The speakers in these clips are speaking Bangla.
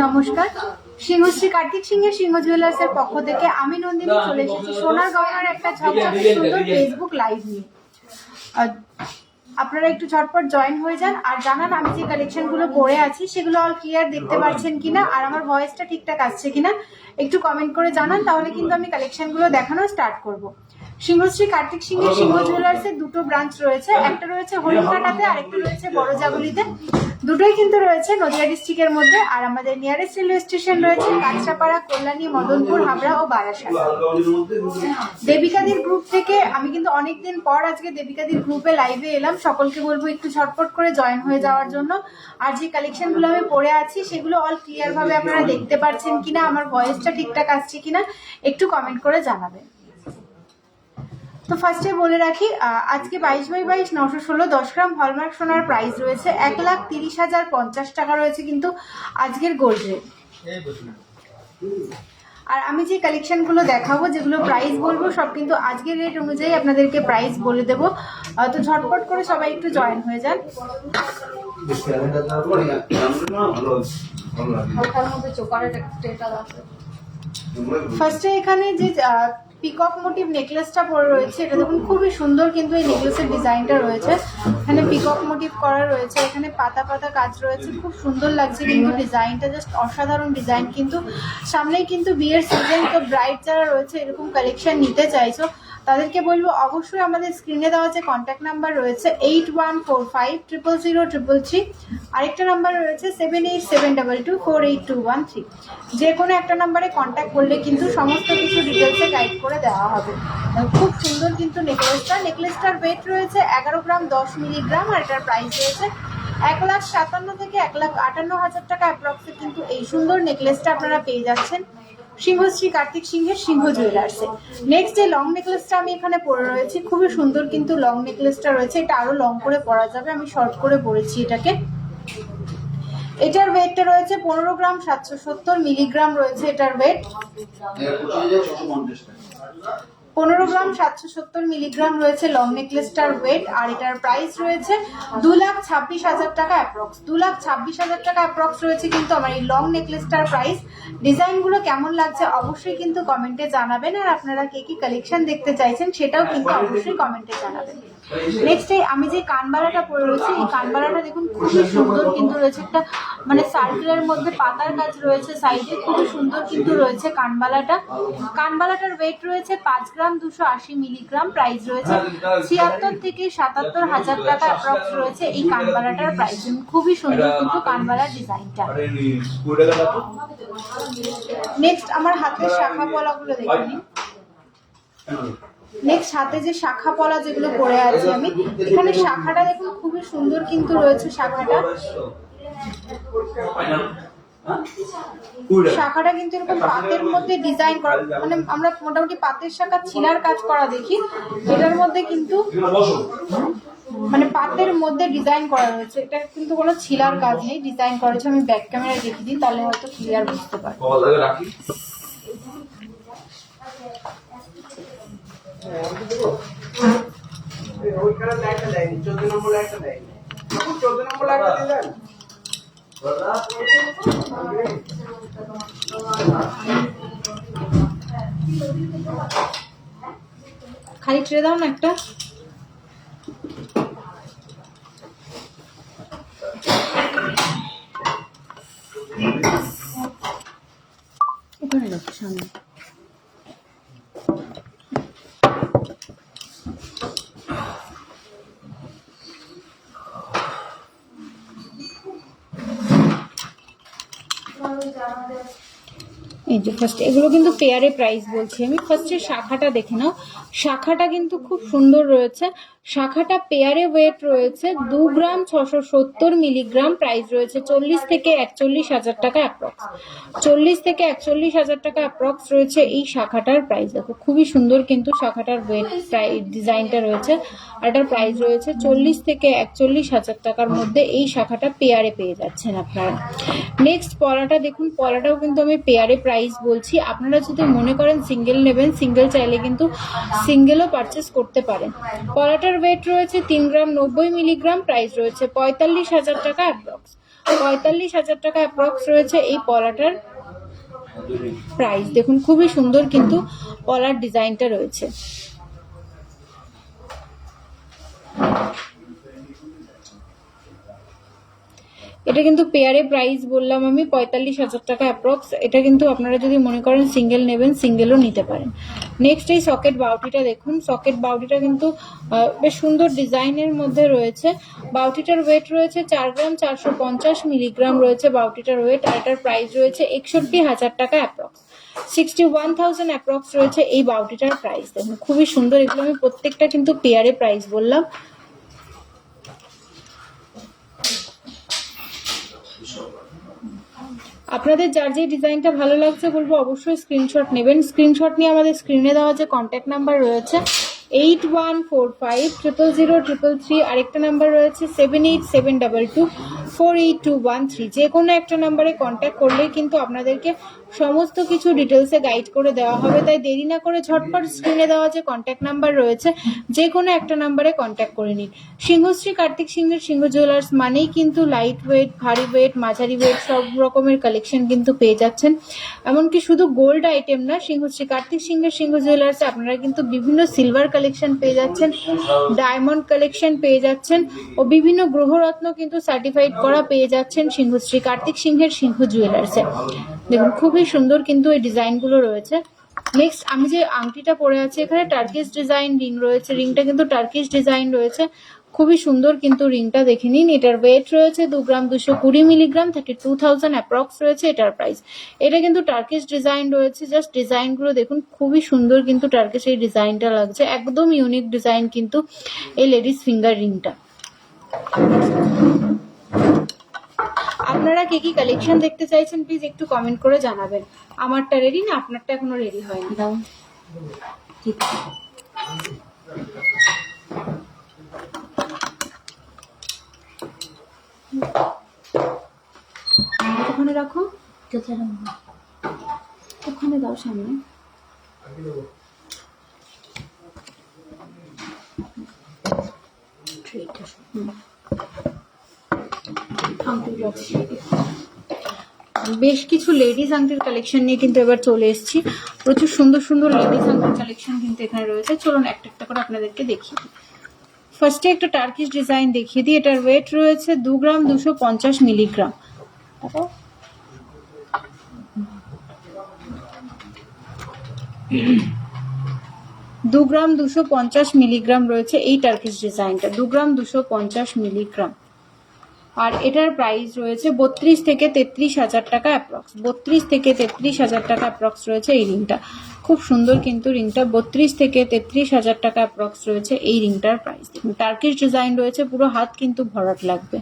নমস্কার, সিংহশ্রী কার্তিক সিংহের সিংহ জুয়েলার্সের পক্ষ থেকে আমি নন্দিনী চলে এসেছি সোনার গহনার একটা ঝকঝকে সুন্দর ফেসবুক লাইভ নিয়ে। আপনারা একটু ঝটপট জয়েন হয়ে যান আর জানান আমি যে কালেকশনগুলো পরে আছি সেগুলো অল ক্লিয়ার দেখতে পাচ্ছেন কিনা আর আমার ভয়েসটা ঠিকঠাক আসছে কিনা একটু কমেন্ট করে জানান, তাহলে কিন্তু আমি কালেকশনগুলো দেখানো স্টার্ট করব। সিংহশ্রী কার্তিক সিংহের সিংহ জুয়েলার্সের দুটো ব্রাঞ্চ রয়েছে, একটা রয়েছে হরিণঘাটাতে আর একটা রয়েছে বড়জাগুলিতে। দুটোই কিন্তু রয়েছে নদিয়া ডিস্ট্রিক্টের মধ্যে। আর আমাদের নিয়ারেস্ট রেলওয়ে স্টেশন রয়েছে কাঁচরাপাড়া, কল্যাণী, মদনপুর, হাবড়া ও বারাসাত। দেবিকাদির গ্রুপ থেকে আমি কিন্তু অনেকদিন পর আজকে দেবিকাদির গ্রুপে লাইভে এলাম। সকলকে বলবো একটু ঝটপট করে জয়েন হয়ে যাওয়ার জন্য। আর যে কালেকশনগুলো আমি পরে আছি সেগুলো অল ক্লিয়ার ভাবে আপনারা দেখতে পাচ্ছেন কিনা, আমার ভয়েসটা ঠিকঠাক আসছে কিনা একটু কমেন্ট করে জানাবেন। তো ফার্স্টে বলে রাখি, আজকে 22/22 916 10 গ্রাম হলমার্ক সোনার প্রাইস রয়েছে 1,30,050 টাকা রয়েছে কিন্তু আজকের গোল্ড রেট। আর আমি যে কালেকশনগুলো দেখাবো, যেগুলো প্রাইস বলবো, সব কিন্তু আজকের রেট অনুযায়ী আপনাদেরকে প্রাইস বলে দেবো। তো ঝটপট করে সবাই একটু জয়েন হয়ে যান। ফার্স্টে এখানে যে পিকক মোটিভ নেকলেসটা পরে রয়েছে, এটা দেখুন খুবই সুন্দর কিন্তু এই নেকলেসের ডিজাইনটা রয়েছে। এখানে পিকক মোটিভ করা রয়েছে, এখানে পাতা পাতা কাজ রয়েছে, খুব সুন্দর লাগছে কিন্তু ডিজাইনটা, জাস্ট অসাধারণ ডিজাইন। কিন্তু সামনেই কিন্তু বিয়ের সিজন, তো ব্রাইড যারা রয়েছে এরকম কালেকশন নিতে চাইছো তাদেরকে বলবো অবশ্যই আমাদের স্ক্রিনে দেওয়া যে কন্ট্যাক্ট নাম্বার রয়েছে 8145000333, আরেকটা নাম্বার রয়েছে 7872248213। যে কোনো একটা নাম্বারে কন্ট্যাক্ট করলে কিন্তু সমস্ত কিছু ডিটেলসে গাইড করে দেওয়া হবে। খুব সুন্দর কিন্তু নেকলেসটার ওয়েট রয়েছে 11 গ্রাম 10 মিলিগ্রাম আর এটার প্রাইস রয়েছে 1,57,000 থেকে 1,58,000 টাকা অ্যাপ্রক্সে কিন্তু এই সুন্দর নেকলেসটা আপনারা পেয়ে যাচ্ছেন সিংহশ্রী কার্তিক সিংহের সিংহ জুয়েলার্সে। নেক্সট যে লং নেকলেসটা আমি এখানে পরে রয়েছি, খুবই সুন্দর কিন্তু লং নেকলেসটা রয়েছে। এটা আরো লং করে পরা যাবে, আমি শর্ট করে পরেছি এটাকে। এটার ওয়েটটা রয়েছে 15 গ্রাম 770 মিলিগ্রাম রয়েছে এটার ওয়েট। 15 গ্রাম 770 মিলিগ্রাম রয়েছে লং নেকলেসটার ওয়েট। আর এটার প্রাইস রয়েছে 2,26,000 টাকা অ্যাপ্রক্স। 2,26,000 টাকা অ্যাপ্রক্স রয়েছে কিন্তু আমার এই লং নেকলেসটার প্রাইস। ডিজাইনগুলো কেমন লাগছে অবশ্যই কিন্তু কমেন্টে জানাবেন, আর আপনারা কে কি কালেকশন দেখতে চাইছেন সেটাও কিন্তু অবশ্যই কমেন্টে জানাবেন। নেক্সট আমি যে কানবালাটা পরে রয়েছি, এই কানবালাটা দেখুন খুবই সুন্দর কিন্তু রয়েছে, একটা মানে সার্কেলের মধ্যে পাতার কাজ রয়েছে সাইডে, খুবই সুন্দর কিন্তু রয়েছে কানবালাটার ওয়েট রয়েছে 5 গ্রাম 280 মিলিগ্রাম। প্রাইস রয়েছে 76 থেকে 77,000 টাকা অ্যাপ্রক্স রয়েছে এই কানবালাটার প্রাইস। খুবই সুন্দর কিন্তু কানবালার ডিজাইনটা। নেক্সট আমার হাতের শাখা পলাগুলো দেখে নিন। নেক্সট হাতে যে শাখা পলা যেগুলো পরে আছি আমি, এখানে শাখাটা দেখুন খুবই সুন্দর কিন্তু রয়েছে শাখাটা কিন্তু এরকম পাতের মধ্যে ডিজাইন করা, মানে আমরা মোটামুটি পাতের শাখা ছিলার কাজ করা দেখি, এটার মধ্যে কিন্তু মানে পাতের মধ্যে ডিজাইন করা রয়েছে। এটা কিন্তু কোনো ছিলার কাজ নেই, ডিজাইন করা হয়েছে। আমি ব্যাক ক্যামেরায় দেখে দিই, তাহলে হয়তো ক্লিয়ার বুঝতে পারবো। খালি ট্রে দাও না একটা। ওখানে রাখো সামনে। এই যে ফার্স্ট এগুলো কিন্তু পেয়ারে প্রাইস বলছি আমি। ফার্স্টে শাখাটা দেখে নাও, শাখাটা কিন্তু খুব সুন্দর রয়েছে। শাখাটা পেয়ারে ওয়েট রয়েছে 2 গ্রাম 670 মিলিগ্রাম। প্রাইস রয়েছে 40 থেকে 41,000 টাকা অ্যাপ্রক্স। 40 থেকে 41,000 টাকা অ্যাপ্রক্স রয়েছে এই শাখাটার প্রাইস। দেখো খুবই সুন্দর কিন্তু শাখাটার ওয়েট ডিজাইনটা রয়েছে। আর এটার প্রাইস রয়েছে 40 থেকে 41,000 টাকার মধ্যে এই শাখাটা পেয়ারে পেয়ে যাচ্ছেন আপনারা। নেক্সট পলাটা দেখুন, পলাটাও কিন্তু আমি পেয়ারে প্রাইস বলছি। আপনারা যদি মনে করেন সিঙ্গেল নেবেন, সিঙ্গেল চাইলে কিন্তু সিঙ্গেলও পারচেস করতে পারেন। পলাটার ওয়েট রয়েছে 3 গ্রাম 90 মিলিগ্রাম, প্রাইস রয়েছে 45,000 টাকা অ্যাপ্রক্স। 45,000 টাকা অ্যাপ্রক্স রয়েছে এই পলাটার প্রাইস। দেখুন খুবই সুন্দর কিন্তু পলার ডিজাইনটা রয়েছে। এটা কিন্তু পেয়ারে প্রাইস বললাম আমি 45,000 টাকা অ্যাপ্রক্স। এটা কিন্তু আপনারা যদি মনে করেন সিঙ্গেল নেবেন সিঙ্গেলও নিতে পারেন। নেক্সট এই সকেট বাউটিটা দেখুন, সকেট বাউটিটা কিন্তু বেশ সুন্দর ডিজাইনের মধ্যে রয়েছে। বাউটিটার ওয়েট রয়েছে 4 গ্রাম 450 মিলিগ্রাম রয়েছে বাউটিটার ওয়েট, আর এটার প্রাইস রয়েছে 61,000 টাকা অ্যাপ্রক্স। 61,000 অ্যাপ্রক্স রয়েছে এই বাউটিটার প্রাইস। দেখুন খুবই সুন্দর, এগুলো আমি প্রত্যেকটা কিন্তু পেয়ারে প্রাইস বললাম। আপনাদের যার যে ডিজাইনটা ভালো লাগছে বলবো অবশ্যই স্ক্রিনশট নেবেন। স্ক্রিনশট নিয়ে আমাদের স্ক্রিনে দেওয়া যে কন্ট্যাক্ট নাম্বার রয়েছে 8145000333, আরেকটা নাম্বার রয়েছে 7872248213, যে কোনো একটা নাম্বারে কন্ট্যাক্ট করলেই কিন্তু আপনাদেরকে সমস্ত কিছু ডিটেলসে গাইড করে দেওয়া হবে। তাই দেরি না করে ঝটপট স্ক্রিনে দেওয়া যে কন্ট্যাক্ট নাম্বার রয়েছে যে কোনো একটা নাম্বারে কন্ট্যাক্ট করে নিন। সিংহশ্রী কার্তিক সিংহের সিংহ জুয়েলার্স মানেই কিন্তু লাইট ওয়েট, ভারী ওয়েট, মাঝারি ওয়েট সব রকমের কালেকশন কিন্তু পেয়ে যাচ্ছেন। এমনকি শুধু গোল্ড আইটেম না, সিংহশ্রী কার্তিক সিংহের সিংহ জুয়েলার্সে আপনারা কিন্তু বিভিন্ন সিলভার কালেকশন পেয়ে যাচ্ছেন, ডায়মন্ড কালেকশন পেয়ে যাচ্ছেন ও বিভিন্ন গ্রহরত্ন কিন্তু সার্টিফাইড করা পেয়ে যাচ্ছেন সিংহশ্রী কার্তিক সিংহের সিংহ জুয়েলার্সে। দেখুন খুবই সুন্দর কিন্তু এই ডিজাইনগুলো রয়েছে। নেক্সট আমি যে আংটিটা পরে আছি এখানে টার্কিশ ডিজাইন রিং রয়েছে, রিংটা কিন্তু টার্কিশ ডিজাইন রয়েছে, খুবই সুন্দর কিন্তু রিংটা দেখে নিন। এটার ওয়েট রয়েছে 2 গ্রাম 220 মিলিগ্রাম, 32,000 অ্যাপ্রক্স রয়েছে এটার প্রাইস। এটা কিন্তু টার্কিশ ডিজাইন রয়েছে, জাস্ট ডিজাইনগুলো দেখুন খুবই সুন্দর কিন্তু টার্কিশ এই ডিজাইনটা লাগছে, একদম ইউনিক ডিজাইন কিন্তু এই লেডিস ফিঙ্গার রিংটা। আপনারা কে কি কালেকশন দেখতে চাইছেন প্লিজ একটু কমেন্ট করে জানাবেন। আমারটা রেডি না, আপনারটা এখনো রেডি হয়নি। দাও ঠিক আছে, ওখানে রাখো, ওখানে দাও সামনে। বেশ কিছু লেডিস আংটির কালেকশন নিয়ে কিন্তু এবার চলে এসেছি। প্রচুর সুন্দর সুন্দর লেডিস আংটির কালেকশন কিন্তু এখানে রয়েছে। চলুন একটা একটা করে আপনাদেরকে দেখিয়ে দিই। ফার্স্টে একটা টার্কিশ ডিজাইন দেখিয়ে দিই। এটার ওয়েট রয়েছে 2 গ্রাম 250 মিলিগ্রাম। 2 গ্রাম 250 মিলিগ্রাম রয়েছে এই টার্কিশ ডিজাইনটা, 2 গ্রাম 250 মিলিগ্রাম। আর এটার প্রাইস রয়েছে 32 থেকে 33,000 টাকা অ্যাপ্রক্স। 32 থেকে 33,000 টাকা অ্যাপ্রক্স রয়েছে এই রিংটা। খুব সুন্দর কিন্তু রিংটা, 32 থেকে 33,000 টাকা অ্যাপ্রক্স রয়েছে এই রিংটার প্রাইস। দেখুন টার্কিশ ডিজাইন রয়েছে, পুরো হাত কিন্তু ভরাট লাগবে।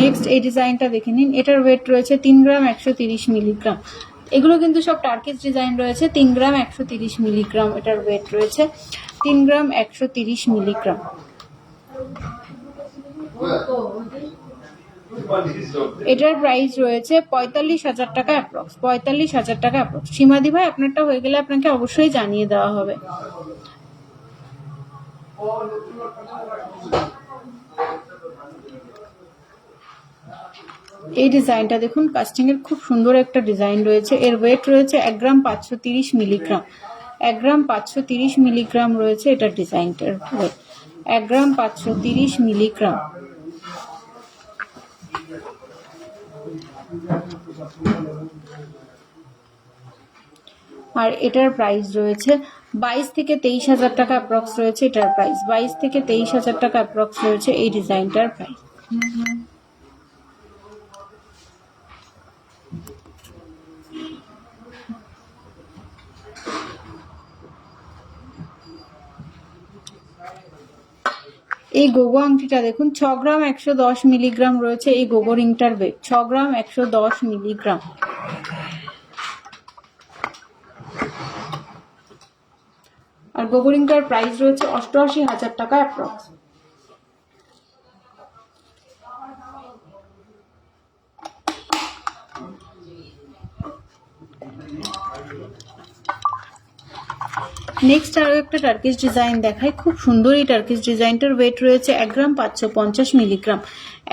নেক্সট এই ডিজাইনটা দেখে নিন। এটার ওয়েট রয়েছে 3 গ্রাম 130 মিলিগ্রাম। এগুলো কিন্তু সব টার্কিশ ডিজাইন রয়েছে। 3 গ্রাম 130 মিলিগ্রাম এটার ওয়েট রয়েছে, 3 গ্রাম 130 মিলিগ্রাম। এটার প্রাইস রয়েছে 45,000 টাকা অ্যাপ্রক্স। 45,000 টাকা অ্যাপ্রক্স। সীমাদি ভাই আপনারটা হয়ে গেলে আপনাকে অবশ্যই জানিয়ে দেওয়া হবে। এই ডিজাইনটা দেখুন, কাস্টিং এর খুব সুন্দর একটা ডিজাইন রয়েছে। এর ওয়েট রয়েছে 1 গ্রাম 530 মিলিগ্রাম। 1 গ্রাম 530 মিলিগ্রাম রয়েছে এটার ডিজাইনটার ওয়েট, 1 গ্রাম 530 মিলিগ্রাম। আর এটার প্রাইস রয়েছে 22 থেকে 23,000 টাকা অ্যাপ্রক্স রয়েছে এটার প্রাইস। 22 থেকে 23,000 টাকা অ্যাপ্রক্স রয়েছে এই ডিজাইনটার প্রাইস। এই গোগো আংটিটা দেখুন 6 গ্রাম 110 মিলিগ্রাম রয়েছে এই গোগো রিংটার ওয়েট, 6 গ্রাম 110 মিলিগ্রাম। আর গোগো রিংটার প্রাইস রয়েছে 88,000 টাকা অ্যাপ্রক্স। নেক্সট আরও একটা টার্কিশ ডিজাইন দেখায়, খুব সুন্দর এই টার্কিশ ডিজাইনটার ওয়েট রয়েছে 1 গ্রাম 550 মিলিগ্রাম।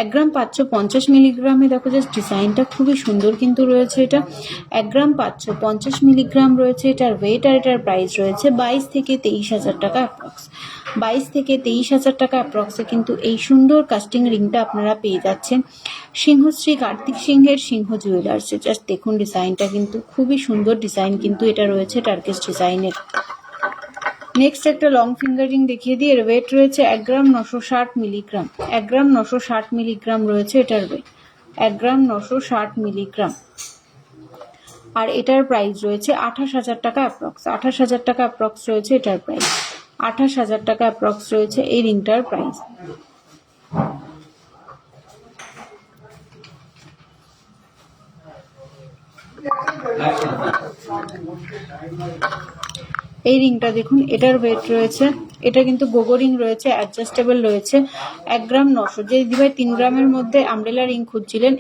1 গ্রাম 550 মিলিগ্রামে দেখো জাস্ট ডিজাইনটা খুবই সুন্দর কিন্তু রয়েছে। এটা 1 গ্রাম 550 মিলিগ্রাম রয়েছে এটার ওয়েট, আর এটার প্রাইস রয়েছে 22 থেকে 23,000 টাকা অ্যাপ্রক্স। 22 থেকে 23,000 টাকা অ্যাপ্রক্সে কিন্তু এই সুন্দর কাস্টিং রিংটা আপনারা পেয়ে যাচ্ছেন সিংহশ্রী কার্তিক সিংহের সিংহ জুয়েলার্সে। জাস্ট দেখুন ডিজাইনটা কিন্তু খুবই সুন্দর ডিজাইন কিন্তু এটা রয়েছে টার্কিশ ডিজাইনের। নেক্সট একটা লং ফিঙ্গার রিং দেখিয়ে দিই। এর ওয়েট রয়েছে 1 গ্রাম 960 মিলিগ্রাম। 1 গ্রাম 960 মিলিগ্রাম রয়েছে এটার ওয়েট, 1 গ্রাম 960 মিলিগ্রাম। আর এটার প্রাইস রয়েছে 28,000 টাকা অ্যাপ্রক্স। 28,000 টাকা অ্যাপ্রক্স রয়েছে এটার প্রাইস, 28,000 টাকা অ্যাপ্রক্স রয়েছে এই রিংটার প্রাইস। এই রিংটা দেখুন, এটার ওয়েট রয়েছে, এটা কিন্তু গোগো রিং রয়েছে, অ্যাডজাস্টেবল রয়েছে, 1 গ্রাম 900। যে দিদিভাই 3 গ্রামের মধ্যে আমব্রেলা রিং খুঁজছিলেন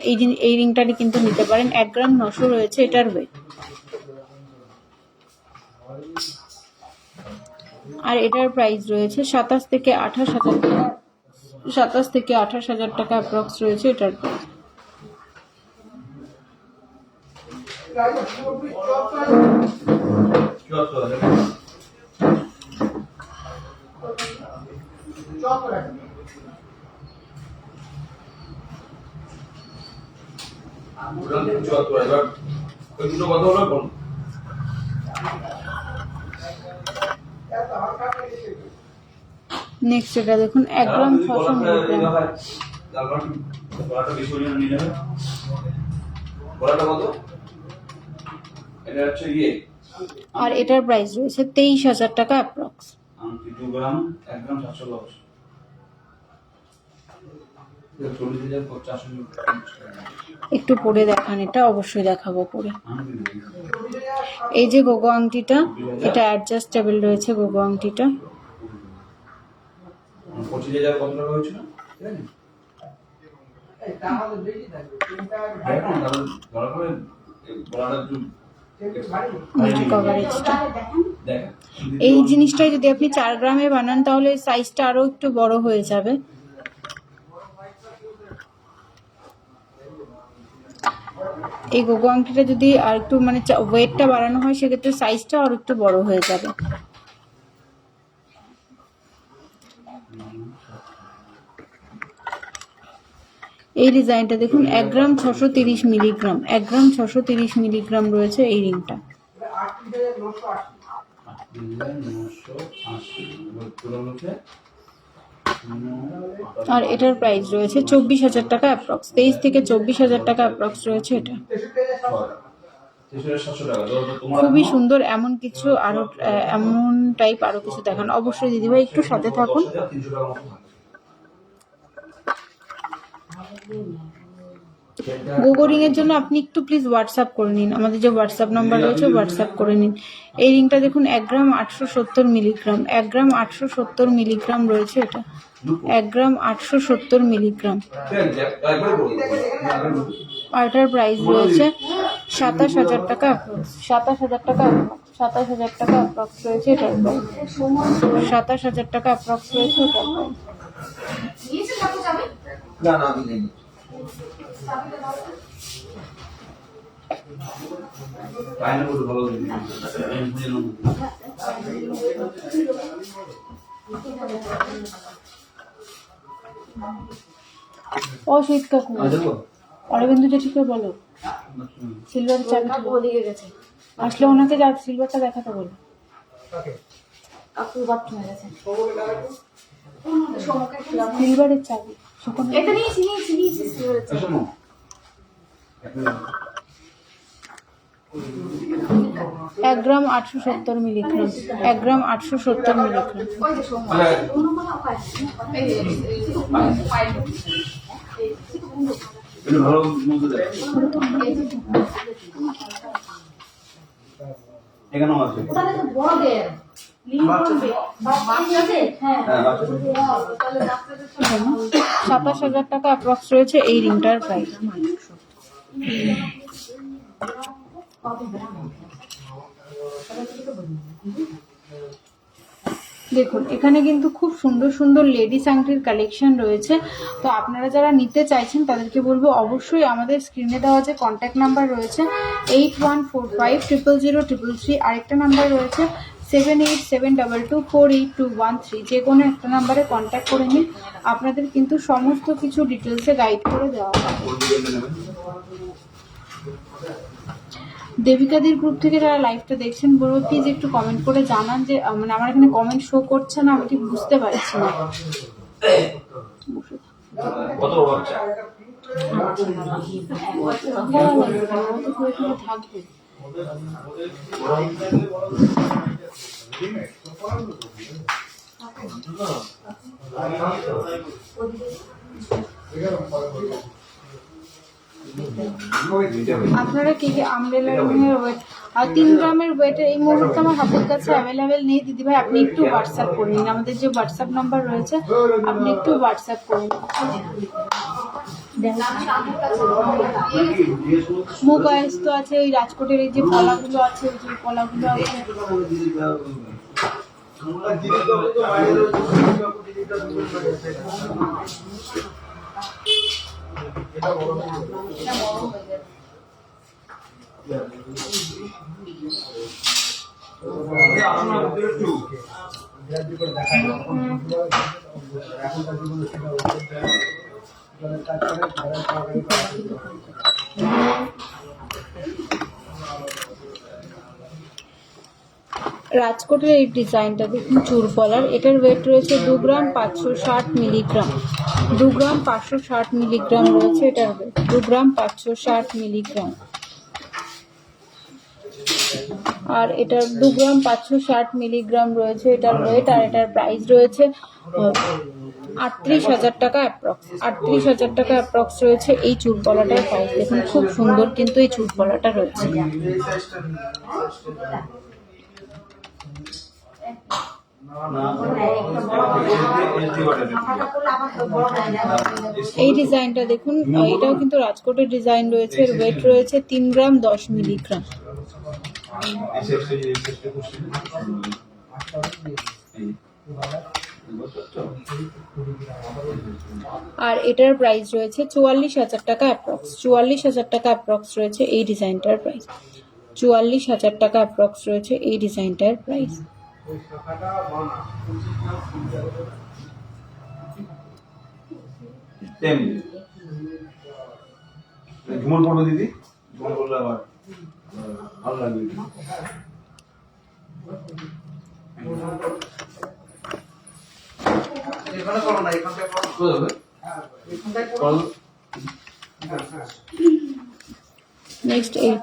এই রিংটারই কিন্তু নিতে পারেন। 1 গ্রাম 900 রয়েছে এটার ওয়েট। আর এটার প্রাইস রয়েছে 27 থেকে 28,000 টাকা, 27 থেকে 28,000 টাকা অ্যাপ্রক্স রয়েছে এটার প্রাইস। নেক্সট এটা দেখুন 1 গ্রাম 600 মিলিগ্রাম। আর এটার প্রাইস রয়েছে 23,000 টাকা অ্যাপ্রক্স। একটু পরে দেখান, এটা অবশ্যই দেখাবো পরে। এই যে গোগো আংটিটা, এটা অ্যাডজাস্টেবল রয়েছে গোগো আংটিটা। এই জিনিসটাই যদি আপনি 4 গ্রামে বানান তাহলে সাইজটা আরো একটু বড় হয়ে যাবে। এই গোগো আংটিটা যদি আর একটু মানে ওয়েটটা বাড়ানো হয় সেক্ষেত্রে সাইজটা আর একটু বড় হয়ে যাবে। এই ডিজাইনটা দেখুন 1 গ্রাম 630 মিলিগ্রাম। 1 গ্রাম 630 মিলিগ্রাম রয়েছে এই রিংটা। আর এটার প্রাইস রয়েছে 24,000 টাকা অ্যাপ্রক্স। 23 থেকে 24,000 টাকা অ্যাপ্রক্স রয়েছে এটা। খুবই সুন্দর এমন কিছু আরো এমন টাইপ আরো কিছু দেখান অবশ্যই দিদিভাই, একটু সাথে থাকুন। গোগো রিং এর জন্য আপনি একটু প্লিজ হোয়াটসঅ্যাপ করে নিন, আমাদের যে হোয়াটসঅ্যাপ নাম্বার রয়েছে হোয়াটসঅ্যাপ করে নিন। এই রিংটা দেখুন 1 গ্রাম 870 মিলিগ্রাম। 1 গ্রাম 870 মিলিগ্রাম রয়েছে এটা, 1 গ্রাম 870 মিলিগ্রাম। আর এটার প্রাইস রয়েছে 27,000 টাকা অ্যাপ্রক্স। 27,000 টাকা অ্যাপ্রক্স, 27,000 টাকা অ্যাপ্রক্স রয়েছে এটার প্রাইস। 27,000 টাকা অ্যাপ্রক্স রয়েছে এটার প্রাইস। না না আমি নেই। ও শীত কাকু অরবিন্দু জেঠিকে বলো সিলভার চাবিটা ওদিকে গেছে, আসলে ওনাকে যা সিলভারটা দেখাতে বলো। কাকু বাথরুমে গেছে, সিলভারের চাবি এটা নিয়েছি সিলভারের চাবি। 1 গ্রাম 870 মিলিগ্রাম। 1 গ্রাম 870 মিলিগ্রাম। এখানে আছে ওটা তো বড়দের 27,000 টাকা অ্যাপ্রক্স রয়েছে এই রিংটার প্রাইস। দেখুন এখানে কিন্তু খুব সুন্দর সুন্দর লেডিস আংটির কালেকশন রয়েছে। তো আপনারা যারা নিতে চাইছেন তাদেরকে বলবো অবশ্যই আমাদের স্ক্রিনে দেওয়া যে কন্ট্যাক্ট নাম্বার রয়েছে 8145000333, আরেকটা নাম্বার রয়েছে 7872248213, যে কোনো একটা নাম্বারে কন্ট্যাক্ট করে নিন। আপনাদের কিন্তু সমস্ত কিছু ডিটেলসে গাইড করে দেওয়া হবে। দেবিকাদির গ্রুপ থেকে যারা লাইভটা দেখছেন বলবো প্লিজ একটু কমেন্ট করে জানান যে মানে আমার এখানে কমেন্ট শো করছে না, আমি ঠিক বুঝতে পারছি না। থাকবে আপনারা কি আমব্রেলার ওয়েট আর 3 গ্রামের ওয়েট এই মুহূর্তে আমার হাতের কাছে অ্যাভেলেবেল নেই দিদিভাই, আপনি একটু হোয়াটসঅ্যাপ করে নিন। আমাদের যে হোয়াটসঅ্যাপ নাম্বার রয়েছে আপনি একটু হোয়াটসঅ্যাপ করে নিন। মোবাইলস তো আছে, ওই রাজকোটের এই যে পলাগুলো আছে, ওই যে পলাগুলো আছে। রাজকোটের এই ডিজাইনটা দেখুন চুর পলার, এটার ওয়েট রয়েছে 2 গ্রাম 560 মিলিগ্রাম। 2 গ্রাম 560 মিলিগ্রাম রয়েছে এটার ওয়েট, 2 গ্রাম 560 মিলিগ্রাম। আর এটার 2 গ্রাম 560 মিলিগ্রাম রয়েছে এটার ওয়েট, আর এটার প্রাইস রয়েছে 38,000 টাকা অ্যাপ্রক্স। 38,000 টাকা অ্যাপ্রক্স রয়েছে এই চুর পলাটার প্রাইস। দেখুন খুব সুন্দর কিন্তু এই চুর পলাটা রয়েছে। এই ডিজাইনটা দেখুন, এটাও কিন্তু রাজকোটের ডিজাইন রয়েছে, এর ওয়েট রয়েছে 3 গ্রাম 10 মিলিগ্রাম। আর এটার প্রাইস রয়েছে 44,000 টাকা অ্যাপ্রক্স। 44,000 টাকা অ্যাপ্রক্স রয়েছে এই ডিজাইনটার প্রাইস। 44,000 টাকা অ্যাপ্রক্স রয়েছে এই ডিজাইনটার প্রাইস। ঝুমুর পড়বে দিদি, ঝুমুর পড়লে আবার ভালো লাগবে। এখানে করো না, এখানটায় করো। নেক্সট এই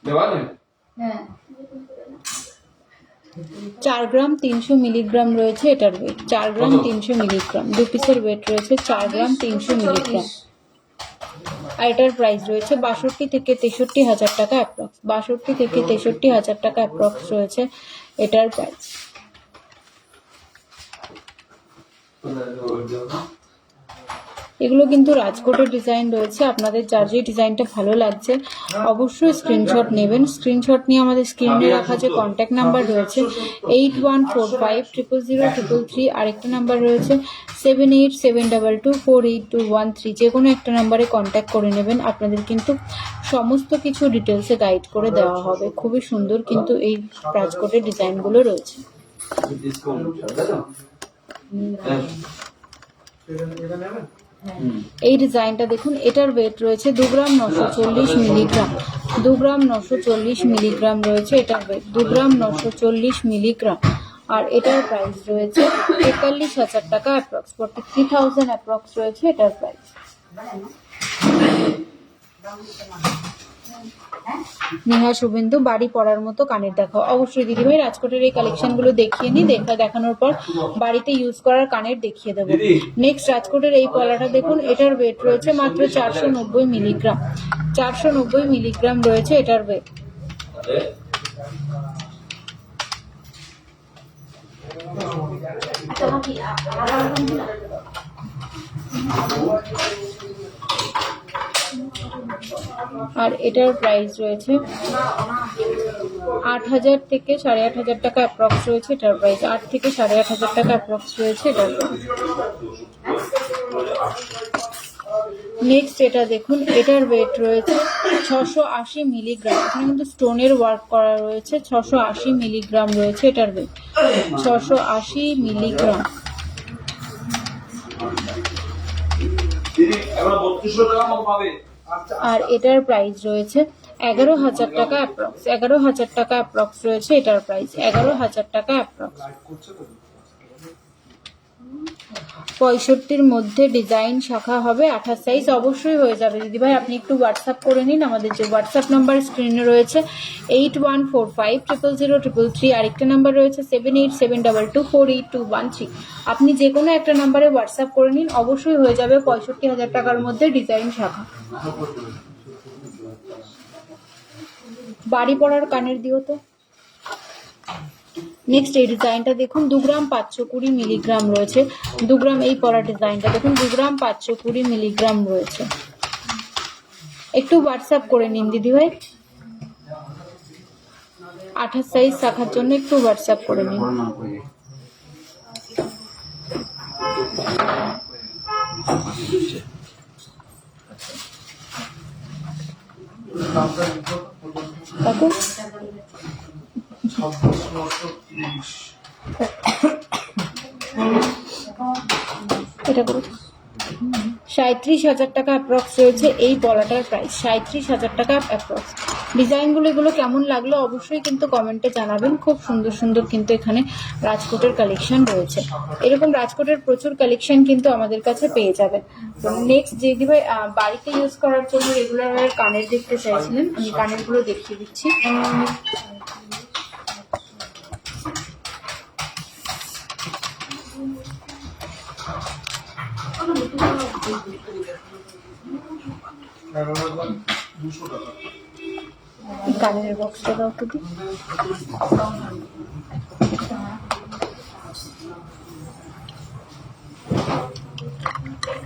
দেওয়া নেই। হ্যাঁ 4 গ্রাম 300 মিলিগ্রাম রয়েছে এটার ওয়েট। 4 গ্রাম 300 মিলিগ্রাম, 2 পিসের ওয়েট রয়েছে 4 গ্রাম 300 মিলিগ্রাম। আর এটার প্রাইস রয়েছে 62 থেকে 63,000 টাকা অ্যাপ্রক্স। 62 থেকে 63,000 টাকা অ্যাপ্রক্স রয়েছে এটার প্রাইস। এগুলো কিন্তু রাজকোটের ডিজাইন রয়েছে। আপনাদের যার যে ডিজাইনটা ভালো লাগছে অবশ্যই স্ক্রিনশট নেবেন। স্ক্রিনশট নিয়ে আমাদের স্ক্রিনে রাখা যে কন্ট্যাক্ট নাম্বার রয়েছে 8145000333, আরেকটা নাম্বার রয়েছে 7872248213, যে কোনো একটা নাম্বারে কন্ট্যাক্ট করে নেবেন। আপনাদের কিন্তু সমস্ত কিছু ডিটেলসে গাইড করে দেওয়া হবে। খুবই সুন্দর কিন্তু এই রাজকোটের ডিজাইনগুলো রয়েছে। এই ডিজাইনটা দেখুন, এটার ওয়েট রয়েছে 2 গ্রাম 940 মিলিগ্রাম। 2 গ্রাম 940 মিলিগ্রাম রয়েছে এটার ওয়েট, 2 গ্রাম 940 মিলিগ্রাম। আর এটার প্রাইস রয়েছে 43,000 টাকা অ্যাপ্রক্স। 43,000 অ্যাপ্রক্স রয়েছে এটার প্রাইস। নেহা শুভেন্দু, বাড়ি পড়ার মতো কানের দেখাও। অবশ্যই দিদিভাই, রাজকোটের এই কালেকশনগুলো দেখিয়ে নিই, দেখানোর পর বাড়িতে ইউজ করার কানের দেখিয়ে দেবো। নেক্সট রাজকোটের এই পলাটা দেখুন, এটার ওয়েট রয়েছে মাত্র 490 মিলিগ্রাম। 490 মিলিগ্রাম রয়েছে এটার ওয়েট। আর এটার প্রাইস রয়েছে 8,000 থেকে 8,500 টাকা অ্যাপ্রক্স রয়েছে এটার প্রাইস। 8 থেকে 8,500 টাকা অ্যাপ্রক্স রয়েছে এটার প্রাইস। নেক্সট এটা দেখুন, এটার ওয়েট রয়েছে 680 মিলিগ্রাম। এখানে কিন্তু স্টোনের ওয়ার্ক করা রয়েছে। 680 মিলিগ্রাম রয়েছে এটার ওয়েট, 680 মিলিগ্রাম। আর এটার প্রাইস রয়েছে 11,000 টাকা অ্যাপ্রক্স। 11,000 টাকা অ্যাপ্রক্স রয়েছে এটার প্রাইস, 11,000 টাকা অ্যাপ্রক্স। 65-র মধ্যে ডিজাইন শাখা হবে, 28 সাইজ অবশ্যই হয়ে যাবে দিদিভাই। আপনি একটু হোয়াটসঅ্যাপ করে নিন, আমাদের যে হোয়াটসঅ্যাপ নাম্বার স্ক্রিনে রয়েছে 8145000333, আরেকটা নাম্বার রয়েছে 7872248213। আপনি যে কোনো একটা নাম্বারে হোয়াটসঅ্যাপ করে নিন, অবশ্যই হয়ে যাবে 65,000 টাকার মধ্যে ডিজাইন শাখা। বাড়ি পড়ার কানের দিও তো। নেক্সট এই ডিজাইনটা দেখুন, 2 গ্রাম 520 মিলিগ্রাম রয়েছে। 2 গ্রাম এই পড়া ডিজাইনটা দেখুন, 2 গ্রাম 520 মিলিগ্রাম রয়েছে। একটু হোয়াটসঅ্যাপ করে নিন দিদিভাই, 28 সাইজ শাখার জন্য একটু হোয়াটসঅ্যাপ করে নিন। কত? এটা করো। 37,000 টাকা অ্যাপ্রক্স রয়েছে এই পলাটার প্রাইস, 37,000 টাকা অ্যাপ্রক্স। ডিজাইনগুলো এগুলো কেমন লাগলো অবশ্যই কিন্তু কমেন্টে জানাবেন। খুব সুন্দর সুন্দর কিন্তু এখানে রাজকোটের কালেকশন রয়েছে। এরকম রাজকোটের প্রচুর কালেকশন কিন্তু আমাদের কাছে পেয়ে যাবেন। তো নেক্সট যে দিভাই বাড়িতে ইউজ করার জন্য রেগুলার কানের দেখতে চাইছিলেন, আমি কানেরগুলো দেখিয়ে দিচ্ছি। কানের বক্সটা দাও তো।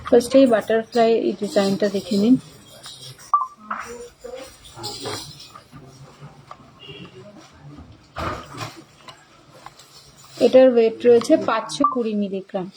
ফার্স্ট এই বাটারফ্লাই এই ডিজাইনটা দেখে নিন। এটার ওয়েট রয়েছে 520 মিলিগ্রাম।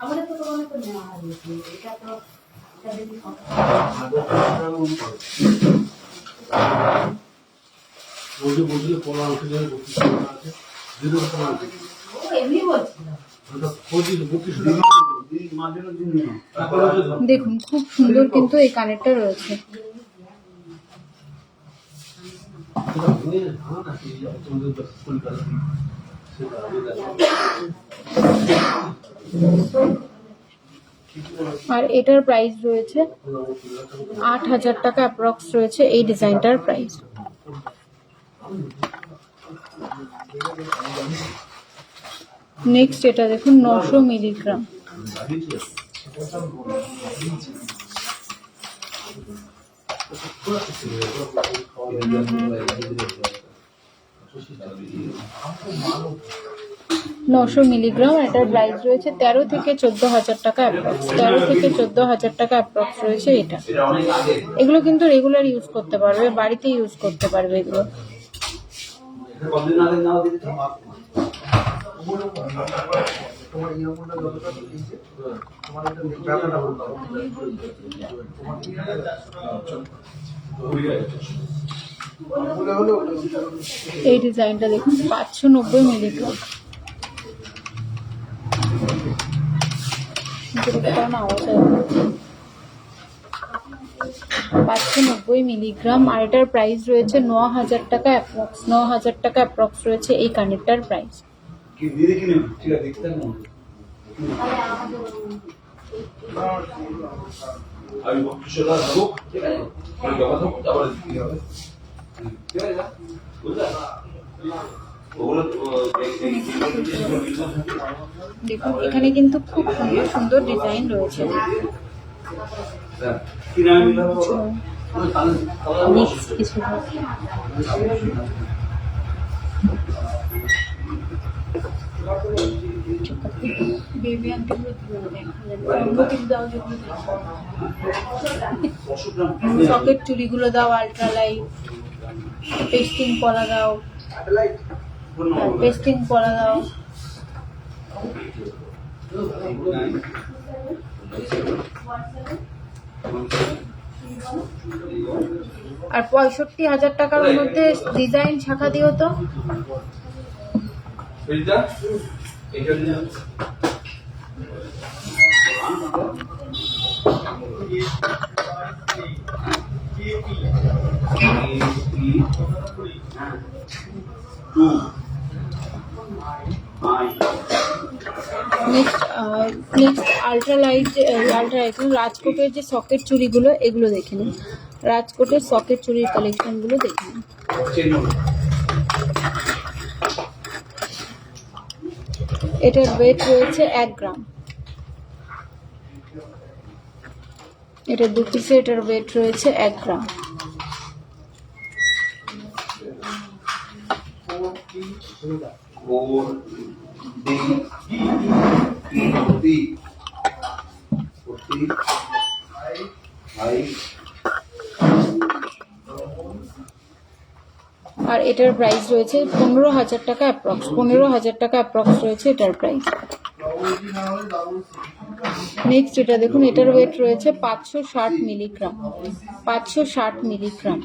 আমাদের তো তোমার তো নেওয়া হয়েছে, এটা তো এমনি বলছিলাম। দেখুন খুব সুন্দর কিন্তু এই কানেরটা রয়েছে। আর এটার প্রাইস রয়েছে 8,000 টাকা অ্যাপ্রক্স রয়েছে এই ডিজাইনটার প্রাইস। নেক্সট এটা দেখুন 900 মিলিগ্রাম। মিলিগ্রাম, এটার প্রাইস রয়েছে 13 থেকে 14,000 টাকা অ্যাপ্রক্স। 13 থেকে 14,000 টাকা অ্যাপ্রক্স রয়েছে এটা। এগুলো কিন্তু রেগুলার ইউজ করতে পারবে, বাড়িতে ইউজ করতে পারবে এগুলো। এই ডিজাইনটা দেখুন 590 মিলিগ্রাম। আওয়াজ 590 মিলিগ্রাম। আর এটার প্রাইস রয়েছে 9,000 টাকা অ্যাপ্রক্স। 9,000 টাকা অ্যাপ্রক্স রয়েছে এই কানেরটার প্রাইস। আমি 32 টাকা দেবো, ঠিক আছে? আমি জমা দেবো, তারপরে দিতে হবে। ঠিক আছে না? বুঝলে? ওগুলো দেখুন এখানে কিন্তু খুব সুন্দর সুন্দর ডিজাইন রয়েছে। কি নাম দিলাম? নেক্সট কিছু বেবি আন্টিগুলো সকেট চুড়িগুলো দাও, আলট্রা লাইট, পেস্টিং পলা দাও, পেস্টিং পলা দাও। আর 65,000 টাকার মধ্যে ডিজাইন শাখা দিও তো। এইটা এইটা দিলাম। নেক্সট আলট্রা লাইট, রাজকোটের যে সকেট চুড়িগুলো এগুলো দেখে নিন। রাজকোটের সকেট চুড়ির কালেকশনগুলো দেখে নিন। এটার ওয়েট রয়েছে 1 গ্রাম। এটা 2 পিসে, এটার ওয়েট রয়েছে 1 গ্রাম। আর এটার প্রাইস রয়েছে 15,000 টাকা অ্যাপ্রক্স। 15,000 টাকা অ্যাপ্রক্স রয়েছে এটার প্রাইস। নেক্সট এটা দেখুন, এটার ওয়েট রয়েছে 560 মিলিগ্রাম। 560 মিলিগ্রাম।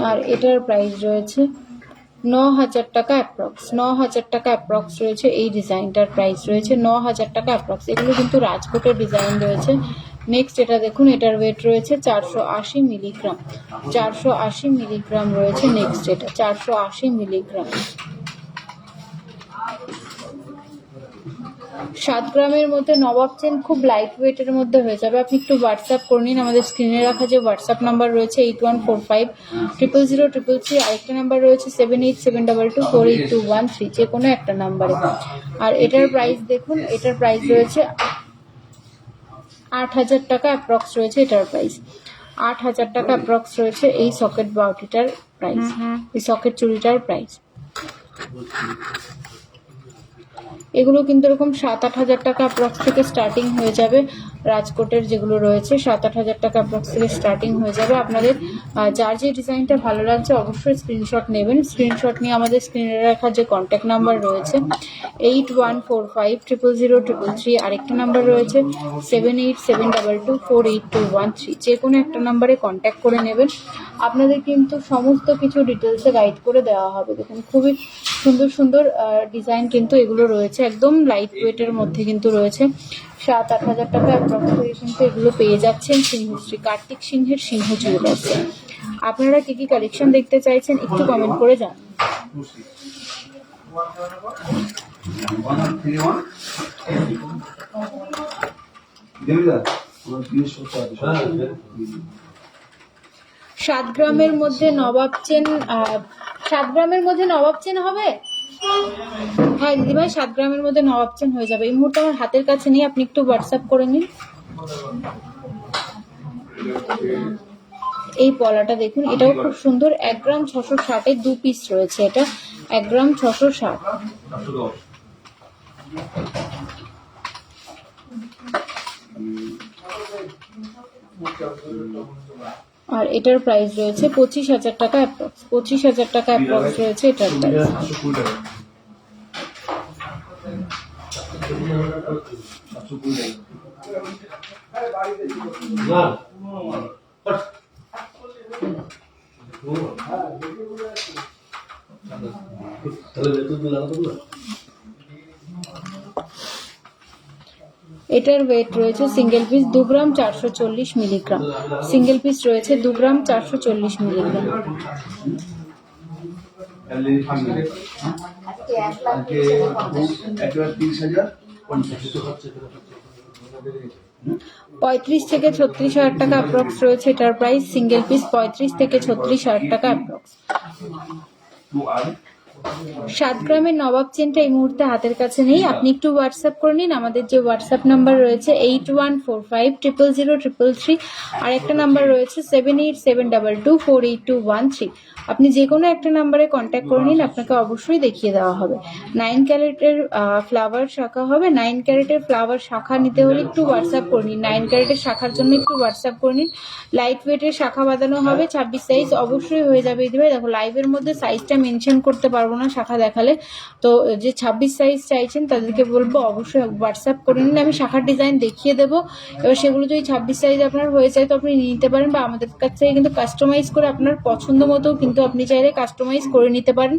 আর এটার প্রাইস রয়েছে 9,000 টাকা অ্যাপ্রক্স। 9,000 টাকা অ্যাপ্রক্স রয়েছে এই ডিজাইনটার প্রাইস রয়েছে 9,000 টাকা অ্যাপ্রক্স। এগুলো কিন্তু রাজকোটের ডিজাইন রয়েছে। নেক্সট এটা দেখুন, এটার ওয়েট রয়েছে 480 মিলিগ্রাম। 480 মিলিগ্রাম রয়েছে নেক্সট এটা 480 মিলিগ্রাম। 7 গ্রামের মধ্যে নবাব চেন খুব লাইট ওয়েটের মধ্যে হয়ে যাবে। আপনি একটু হোয়াটসঅ্যাপ করে নিন। আমাদের স্ক্রিনে রাখা যে হোয়াটসঅ্যাপ নাম্বার রয়েছে 8145000333, আরেকটা নাম্বার রয়েছে 7872248213, যে কোনো একটা নাম্বারে। আর এটার প্রাইস দেখুন, এটার প্রাইস রয়েছে 8,000 টাকা অ্যাপ্রক্স রয়েছে এটার প্রাইস। 8,000 টাকা অ্যাপ্রক্স রয়েছে এই সকেট বাউটিটার প্রাইস, এই সকেট চুড়িটার প্রাইস। এগুলো কিন্তু এরকম 7-8 হাজার টাকা অ্যাপ্রক্স থেকে স্টার্টিং হয়ে যাবে। রাজকোটের যেগুলো রয়েছে 7-8 হাজার টাকা অ্যাপ্রক্স থেকে স্টার্টিং হয়ে যাবে। আপনাদের যার যে ডিজাইনটা ভালো লাগছে অবশ্যই স্ক্রিনশট নেবেন। স্ক্রিনশট নিয়ে আমাদের স্ক্রিনে রাখা যে কন্ট্যাক্ট নাম্বার রয়েছে 8145000333, আরেকটা নাম্বার রয়েছে 7872248213, যে কোনো একটা নাম্বারে কন্ট্যাক্ট করে নেবেন। আপনাদের কিন্তু সমস্ত কিছু ডিটেলসে গাইড করে দেওয়া হবে। দেখুন খুবই সুন্দর সুন্দর ডিজাইন কিন্তু এগুলো রয়েছে, একদম লাইট ওয়েটের মধ্যে কিন্তু রয়েছে। 7-8 হাজার টাকা অ্যাপ্রক্স করে কিন্তু এগুলো পেয়ে যাচ্ছেন সিংহশ্রী কার্তিক সিংহের সিংহ জুয়েলার্সে। আপনারা কি কি কালেকশন দেখতে চাইছেন একটু কমেন্ট করে জানান। সাত গ্রামের মধ্যে নবাব চেন, 7 গ্রামের মধ্যে নবাব চেন হবে? হ্যাঁ দিদিভাই, 7 গ্রামের মধ্যে নবাব চেন হয়ে যাবে। এই মুহূর্তে আমার হাতের কাছে নিয়ে আপনি একটু হোয়াটসঅ্যাপ করে নিন। এই পলাটা দেখুন, এটাও খুব সুন্দর। 1 গ্রাম 660-এর 2 পিস রয়েছে। এটা 1 গ্রাম 660। আর এটার প্রাইস রয়েছে 25,000 টাকা অ্যাপ্রক্স। 25,000 টাকা অ্যাপ্রক্স রয়েছে এটার প্রাইস। এটার ওয়েট রয়েছে সিঙ্গেল পিস 2 গ্রাম 440 মিলিগ্রাম। সিঙ্গেল পিস রয়েছে 2 গ্রাম 440 মিলিগ্রাম। ওকে 1,30,50। একেবারে 30,050। 35 থেকে 36,000 টাকা অ্যাপ্রক্স রয়েছে এটার প্রাইস। সিঙ্গেল পিস 35 থেকে 36,000 টাকা অ্যাপ্রক্স। 7 গ্রামের নবাব চেনটা এই মুহূর্তে হাতের কাছে নেই, আপনি একটু হোয়াটসঅ্যাপ করে নিন। আমাদের যে হোয়াটসঅ্যাপ নাম্বার রয়েছে 8145000333, আর একটা নাম্বার রয়েছে 7872248213। আপনি যে কোনো একটা নাম্বারে কন্ট্যাক্ট করে নিন, আপনাকে অবশ্যই দেখিয়ে দেওয়া হবে। 9 ক্যারেটের ফ্লাওয়ার শাখা হবে। 9 ক্যারেটের ফ্লাওয়ার শাখা নিতে হলে একটু হোয়াটসঅ্যাপ করে নিন। 9 ক্যারেটের শাখার জন্য একটু হোয়াটসঅ্যাপ করে নিন। লাইট ওয়েটের শাখা বাঁধানো হবে। 26 সাইজ অবশ্যই হয়ে যাবে দিদি ভাই। দেখো লাইভের মধ্যে সাইজটা মেনশন করতে পারবো না শাখা দেখালে, তো যে 26 সাইজ চাইছেন তাদেরকে বলবো অবশ্যই হোয়াটসঅ্যাপ করে নিন। আমি শাখার ডিজাইন দেখিয়ে দেবো। এবার সেগুলো যদি 26 সাইজ আপনার হয়ে যায় তো আপনি নিতে পারেন, বা আমাদের কাছ থেকে কিন্তু কাস্টমাইজ করে আপনার পছন্দ মতো কিন্তু আপনি চাইলে কাস্টমাইজ করে নিতে পারেন।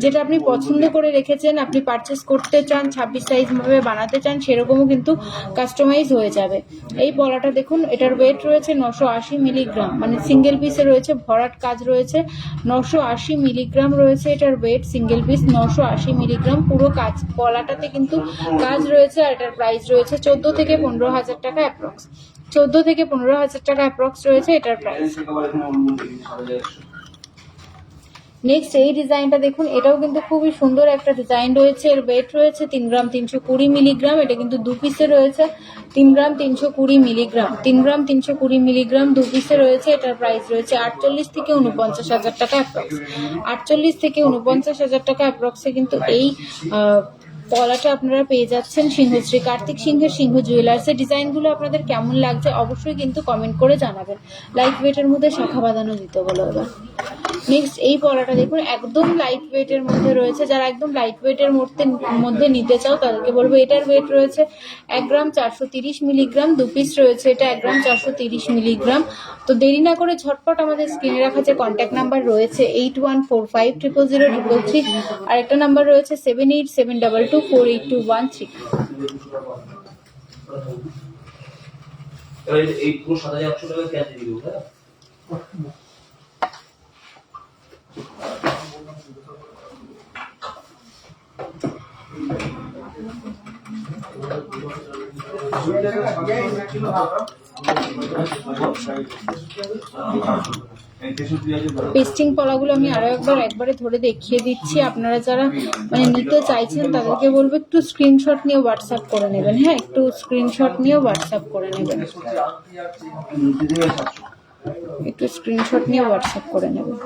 যেটা আপনি পছন্দ করে রেখেছেন, আপনি পারচেস করতে চান, 26 সাইজ ভাবে বানাতে চান, সেরকমও কিন্তু কাস্টমাইজ হয়ে যাবে। এই পলাটা দেখুন, এটার ওয়েট রয়েছে 980 মিলিগ্রাম, মানে সিঙ্গেল পিসে রয়েছে, ভরাট কাজ রয়েছে। 980 মিলিগ্রাম রয়েছে এটার ওয়েট, সিঙ্গেল পিস 980 মিলিগ্রাম। পুরো কাজ পলাটাতে কিন্তু কাজ রয়েছে, আর এটার প্রাইস রয়েছে 14 থেকে 15,000 টাকা অ্যাপ্রক্স। 14 থেকে 15,000 টাকা অ্যাপ্রক্স রয়েছে এটার প্রাইস। নেক্সট এই ডিজাইনটা দেখুন, এটাও কিন্তু খুবই সুন্দর একটা ডিজাইন রয়েছে। এর ওয়েট রয়েছে 3 গ্রাম 320 মিলিগ্রাম। এটা কিন্তু 2 পিসে রয়েছে, 3 গ্রাম 320 মিলিগ্রাম, 3 গ্রাম 320 মিলিগ্রাম 2 পিসে রয়েছে। এটার প্রাইস রয়েছে 48 থেকে 49,000 টাকা অ্যাপ্রক্স। 48 থেকে 49,000 টাকা অ্যাপ্রক্সে কিন্তু এই পলাটা আপনারা পেয়ে যাচ্ছেন সিংহশ্রী কার্তিক সিংহের সিংহ জুয়েলার্সের। ডিজাইনগুলো আপনাদের কেমন লাগছে অবশ্যই কিন্তু কমেন্ট করে জানাবেন। লাইট ওয়েটের মধ্যে শাখা বাঁধানো দিতে বলো এবার। নেক্সট এই পলাটা দেখুন, একদম লাইট ওয়েটের মধ্যে রয়েছে। যারা একদম লাইট ওয়েটের মধ্যে নিতে চাও তাদেরকে বলবো, এটার ওয়েট রয়েছে 1 গ্রাম 430 মিলিগ্রাম। 2 পিস রয়েছে এটা 1 গ্রাম 430 মিলিগ্রাম। তো দেরি না করে ঝটপট আমাদের স্ক্রিনে রাখা যে কন্ট্যাক্ট নাম্বার রয়েছে 8145000333, আর একটা নাম্বার রয়েছে 7872248213। এই পুরো 7,800 টাকা ক্যাশ দিয়ে দেবো, হ্যাঁ? পেস্টিং পলাগুলো আমি আরো একবারে ধরে দেখিয়ে দিচ্ছি। আপনারা যারা মানে নিতে চাইছেন তাদেরকে বলবো একটু স্ক্রিনশট নিয়ে হোয়াটসঅ্যাপ করে নেবেন। হ্যাঁ, একটু স্ক্রিনশট নিয়ে হোয়াটসঅ্যাপ করে নেবেন, একটু স্ক্রিনশট নিয়ে হোয়াটসঅ্যাপ করে নেবেন।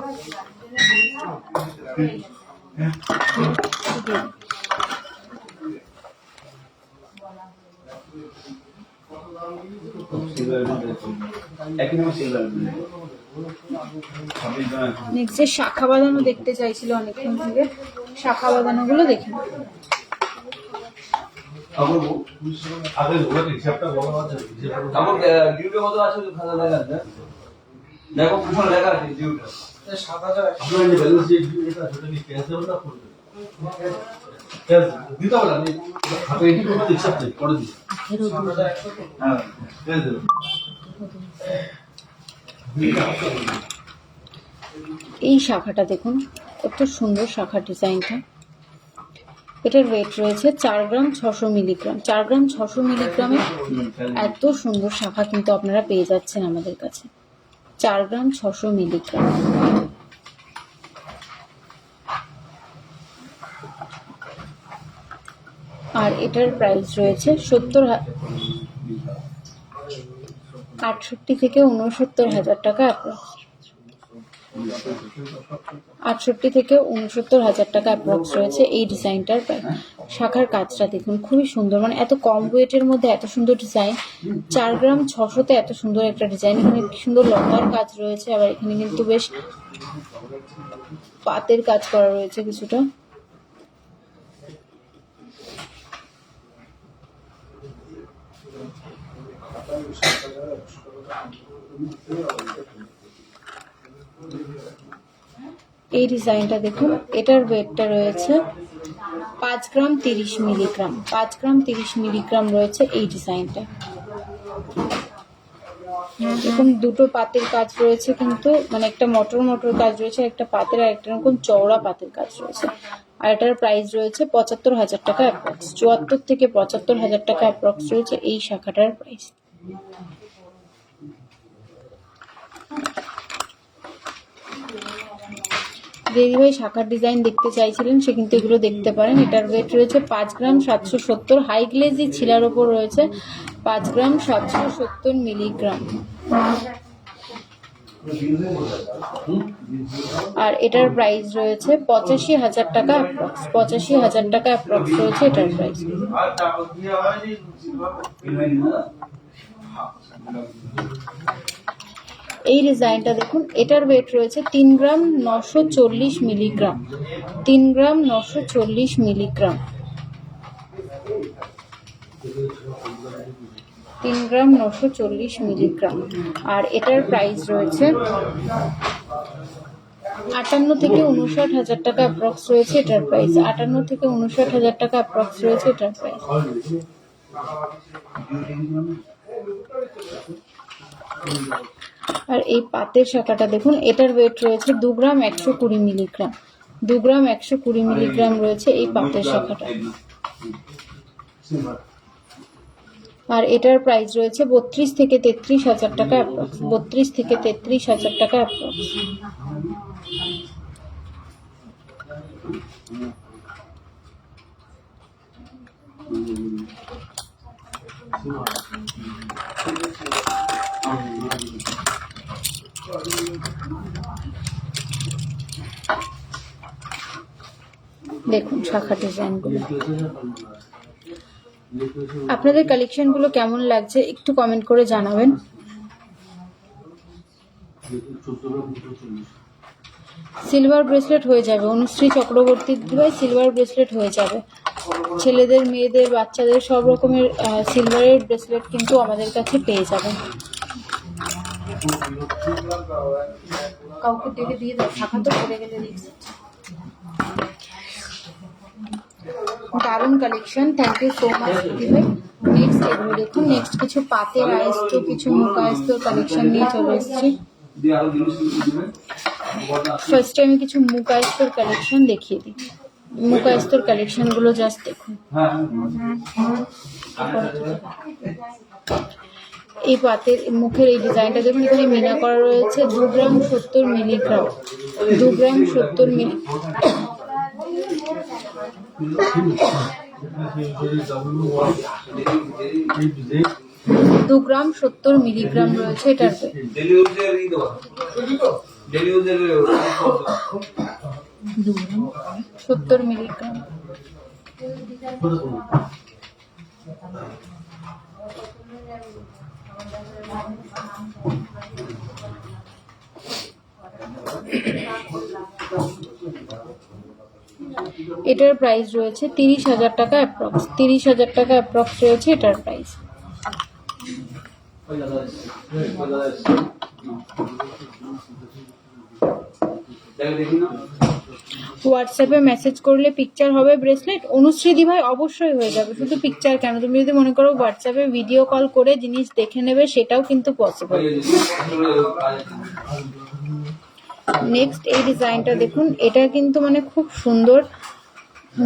নেক্সট যে শাখা বাঁধানো দেখতে চাইছিল অনেকক্ষণ থেকে, শাখা বাঁধানো গুলো দেখে নেব। আমার ডিউটি কত আছে ভালো লাগা না? দেখো পুরো লেখা আছে ডিউটি 7,000। আপনারা যে ব্যালেন্স যে এটা সেটা কি ক্যাশ দেবেন না করবেন? ক্যাশ দিতে হবে না, আমি হাতে এন্ট্রি করে হিসাব নেই করে দিই। 7,100। হ্যাঁ, ক্যাশ দেবেন। এই শাখাটা দেখুন, কত সুন্দর শাখার ডিজাইনটা। এটার ওয়েট রয়েছে 4 গ্রাম 600 মিলিগ্রাম। 4 গ্রাম 600 মিলিগ্রামে এত সুন্দর শাখা কিন্তু আপনারা পেয়ে যাচ্ছেন আমাদের কাছে। 4 গ্রাম 600 মিলিগ্রাম। আর এটার প্রাইস রয়েছে 68 থেকে 69,000 টাকা অ্যাপ্রক্স। 68 থেকে 69,000 টাকা অ্যাপ্রক্স রয়েছে এই ডিজাইনটার প্রাইস। শাখার কাজটা দেখুন, খুবই সুন্দর, মানে এত কম ওয়েটের মধ্যে এত সুন্দর ডিজাইন। 4 গ্রাম 600-তে এত সুন্দর একটা ডিজাইন। এখানে কি সুন্দর লতার কাজ রয়েছে, আবার এখানে কিন্তু বেশ পাতের কাজ করা রয়েছে কিছুটা। এই ডিজাইনটা দেখুন, এটার ওয়েটটা রয়েছে 5 গ্রাম 30 মিলিগ্রাম। 5 গ্রাম 30 মিলিগ্রাম রয়েছে এই ডিজাইনটা। এরকম দুটো পাতের কাজ রয়েছে, কিন্তু মানে একটা মটর কাজ রয়েছে, একটা পাতের আর একটা এরকম চওড়া পাতের কাজ রয়েছে। আর এটার প্রাইস রয়েছে ৭৫,০০০ টাকা অ্যাপ্রক্স। ৭৪ থেকে ৭৫,০০০ টাকা অ্যাপ্রক্স রয়েছে এই শাখাটার প্রাইস। দিদিভাই শাখার ডিজাইন দেখতে চাইছিলেন, সে কিন্তু এগুলো দেখতে পারেন। এটার ওয়েট রয়েছে 5 গ্রাম 770, হাই গ্লেজি ছিলার ওপর রয়েছে 5 গ্রাম 770 মিলিগ্রাম। আর এটার প্রাইস রয়েছে ৮৫,০০০ টাকা অ্যাপ্রক্স। ৮৫,০০০ টাকা অ্যাপ্রক্স রয়েছে এটার প্রাইস। এই ডিজাইনটা দেখুন, এটার ওয়েট রয়েছে 3 গ্রাম 940 মিলিগ্রাম। 3 গ্রাম 940 মিলিগ্রাম। 3 গ্রাম 940 মিলিগ্রাম। আর এটার প্রাইস রয়েছে ৫৮ থেকে ৫৯,০০০ টাকা অ্যাপ্রক্স রয়েছে এটার প্রাইস। ৫৮ থেকে ৫৯,০০০ টাকা অ্যাপ্রক্স রয়েছে এটার প্রাইস। আর এই পাতের শাখাটা দেখুন, এটার ওয়েট রয়েছে 2 গ্রাম 120 মিলিগ্রাম। 2 গ্রাম 120 মিলিগ্রাম রয়েছে এই পাতের শাখাটা। আর এটার প্রাইস রয়েছে ৩২ থেকে ৩৩,০০০ টাকা অ্যাপ্রক্স। ৩২ থেকে ৩৩,০০০ টাকা অ্যাপ্রক্স। দেখুন শাখা ডিজাইনগুলো। আপনাদের কালেকশনগুলো কেমন লাগছে একটু কমেন্ট করে জানাবেন। সিলভার ব্রেসলেট হয়ে যাবে, অনুশ্রী চক্রবর্তী দিদিভাই, সিলভার ব্রেসলেট হয়ে যাবে। ছেলেদের, মেয়েদের, বাচ্চাদের সব রকমের সিলভারের ব্রেসলেট কিন্তু আমাদের কাছে পেয়ে যাবেন। কাউকে ডেকে দিয়ে দাও, শাখা তো পড়ে গেলে রিস্ক। দারুণ collection, thank you so much দিদিভাই। নেক্সট এগুলো দেখুন, নেক্সট কিছু পাতের আয়স্ত, কিছু মুখ আয়স্তর কালেকশন নিয়ে চলে এসেছি। ফার্স্টে আমি কিছু মুখ আয়স্তর কালেকশন দেখিয়ে দিই। মুখ আয়স্তর কালেকশনগুলো জাস্ট দেখুন। এই পাতের মুখের এই ডিজাইনটা দেখুন, এখানে মিনা করা রয়েছে 2 গ্রাম 70 মিলিগ্রাম। 2 গ্রাম 70 মিলিগ্রাম। 2 গ্রাম 70 মিলিগ্রাম রয়েছে এটার ওয়েট। 70 মিলিগ্রাম। এটার প্রাইস রয়েছে 30,০০০ টাকা অ্যাপ্রক্স। 30,০০০ টাকা অ্যাপ্রক্স রয়েছে এটার প্রাইস। হোয়াটসঅ্যাপে মেসেজ করলে পিকচার হবে ব্রেসলেট? অনুশ্রী দিভাই অবশ্যই হয়ে যাবে, শুধু পিকচার কেন, তুমি যদি মনে করো হোয়াটসঅ্যাপে ভিডিও কল করে জিনিস দেখে নেবে সেটাও কিন্তু পসিবল। নেক্সট এই ডিজাইনটা দেখুন, এটা কিন্তু মানে খুব সুন্দর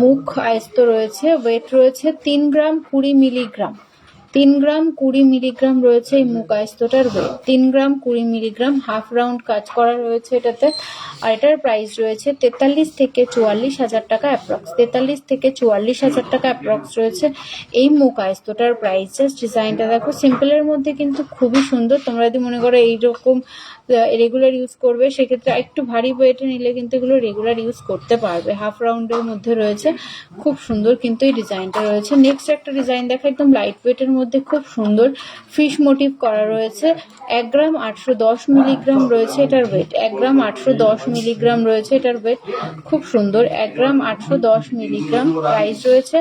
মুখ আয়স্ত রয়েছে। ওয়েট রয়েছে 3 গ্রাম 20 মিলিগ্রাম। 3 গ্রাম 20 মিলিগ্রাম রয়েছে এই মুখ আয়স্তটার ওয়েট। 3 গ্রাম 20 মিলিগ্রাম, হাফ রাউন্ড কাজ করা রয়েছে এটাতে। আর এটার প্রাইস রয়েছে 43 থেকে 44,০০০ টাকা অ্যাপ্রক্স। 43 থেকে 44,০০০ টাকা অ্যাপ্রক্স রয়েছে এই মুখ আয়স্তটার প্রাইস। জাস্ট ডিজাইনটা দেখো, সিম্পলের মধ্যে কিন্তু খুবই সুন্দর। তোমরা যদি মনে করো এইরকম রেগুলার ইউজ করবে, সেক্ষেত্রে একটু ভারী ওয়েটে নিলে কিন্তু এগুলো রেগুলার ইউজ করতে পারবে। হাফ রাউন্ডের মধ্যে রয়েছে, খুব সুন্দর কিন্তু এই ডিজাইনটা রয়েছে। নেক্সট একটা ডিজাইন দেখা, একদম লাইট ওয়েটের মধ্যে খুব সুন্দর ফিশ মোটিভ করা রয়েছে। 1 গ্রাম 810 মিলিগ্রাম রয়েছে এটার ওয়েট। 1 গ্রাম 810 মিলিগ্রাম রয়েছে এটার ওয়েট, খুব সুন্দর। 1 গ্রাম 810 মিলিগ্রাম। প্রাইস রয়েছে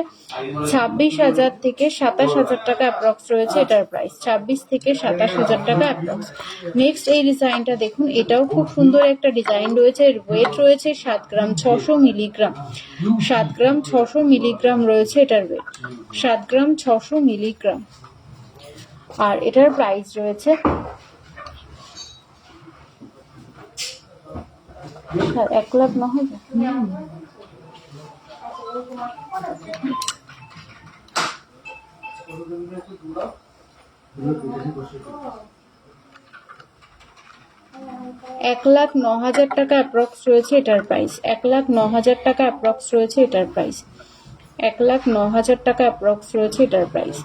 26,০০০ থেকে 27,০০০ টাকা অ্যাপ্রক্স রয়েছে এটার প্রাইস। 26 থেকে 27,০০০ টাকা অ্যাপ্রক্স। নেক্সট এই ডিজাইনটা দেখুন, এটাও খুব সুন্দর একটা ডিজাইন রয়েছে। এর ওয়েট রয়েছে 7 গ্রাম 600 মিলিগ্রাম। 7 গ্রাম 600 মিলিগ্রাম রয়েছে এটার ওয়েট। 7 গ্রাম 600 মিলিগ্রাম। আর এটার প্রাইস রয়েছে 1,09,000। 1,09,000 টাকা অ্যাপ্রক্স রয়েছে এটার প্রাইস। 1,09,000 টাকা অ্যাপ্রক্স রয়েছে এটার প্রাইস। 1,09,000 টাকা অ্যাপ্রক্স রয়েছে এটার প্রাইস।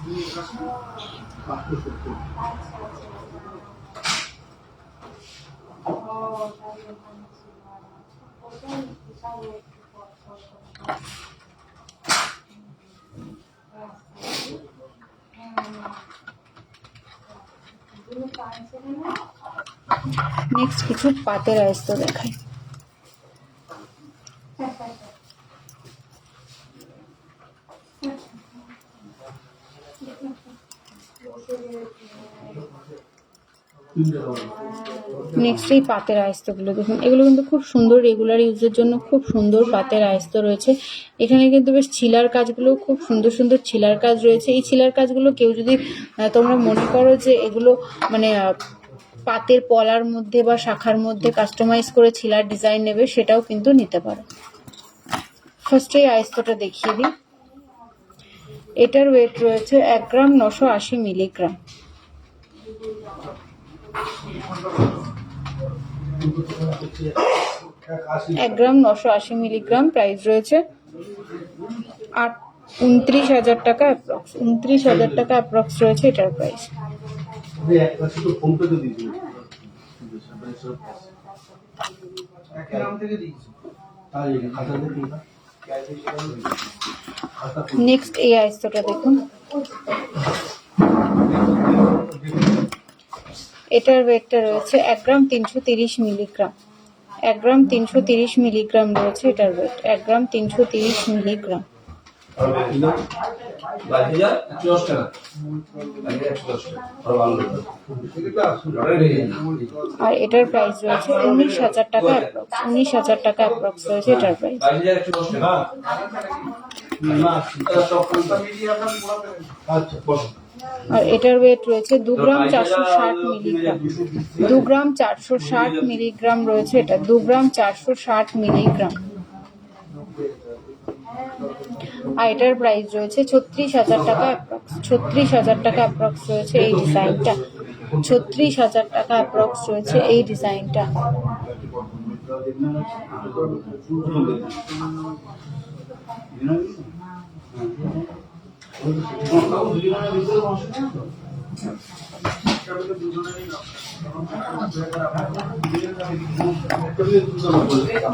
নেক্সট কিছু পাতের আয়স্ত দেখাই। নেক্সট এই পাতের আয়স্তগুলো দেখুন, এগুলো কিন্তু খুব সুন্দর, রেগুলার ইউজের জন্য খুব সুন্দর পাতের আয়স্ত রয়েছে। এখানে কিন্তু বেশ ছিলার কাজগুলো খুব সুন্দর সুন্দর ছিলার কাজ রয়েছে। এই ছিলার কাজগুলো কেউ যদি তোমরা মনে করো যে এগুলো মানে পাতের পলার মধ্যে বা শাখার মধ্যে কাস্টমাইজ করে ছিলার ডিজাইন নেবে, সেটাও কিন্তু নিতে পারো। ফার্স্টে এই আয়স্তটা দেখিয়ে দিই। এটার ওয়েট রয়েছে 1 গ্রাম 980 মিলিগ্রাম। 1 গ্রাম 980 মিলিগ্রাম। প্রাইস রয়েছে 29,000 টাকা অ্যাপ্রক্স। 29,000 টাকা অ্যাপ্রক্স রয়েছে এটার প্রাইস। নেক্সট এই আয়স্তটা দেখুন। এটার ওয়েটটা রয়েছে 1 গ্রাম 330 মিলিগ্রাম। 1 গ্রাম 330 মিলিগ্রাম রয়েছে এটার ওয়েট। 1 গ্রাম 330 মিলিগ্রাম। আর এটার প্রাইস রয়েছে 19,000 টাকা অ্যাপ্রক্স। 19,000 টাকা অ্যাপ্রক্স রয়েছে এটার প্রাইস। আর এটার ওয়েট রয়েছে 2 গ্রাম 460 মিলিগ্রাম। 2 গ্রাম 460 মিলিগ্রাম রয়েছে এটা। 2 গ্রাম 460 মিলিগ্রাম। আর এটার প্রাইস রয়েছে 36,000 টাকা অ্যাপ্রক্স। 36,000 টাকা অ্যাপ্রক্স রয়েছে এই ডিজাইনটা। 36,000 টাকা অ্যাপ্রক্স রয়েছে এই ডিজাইনটা।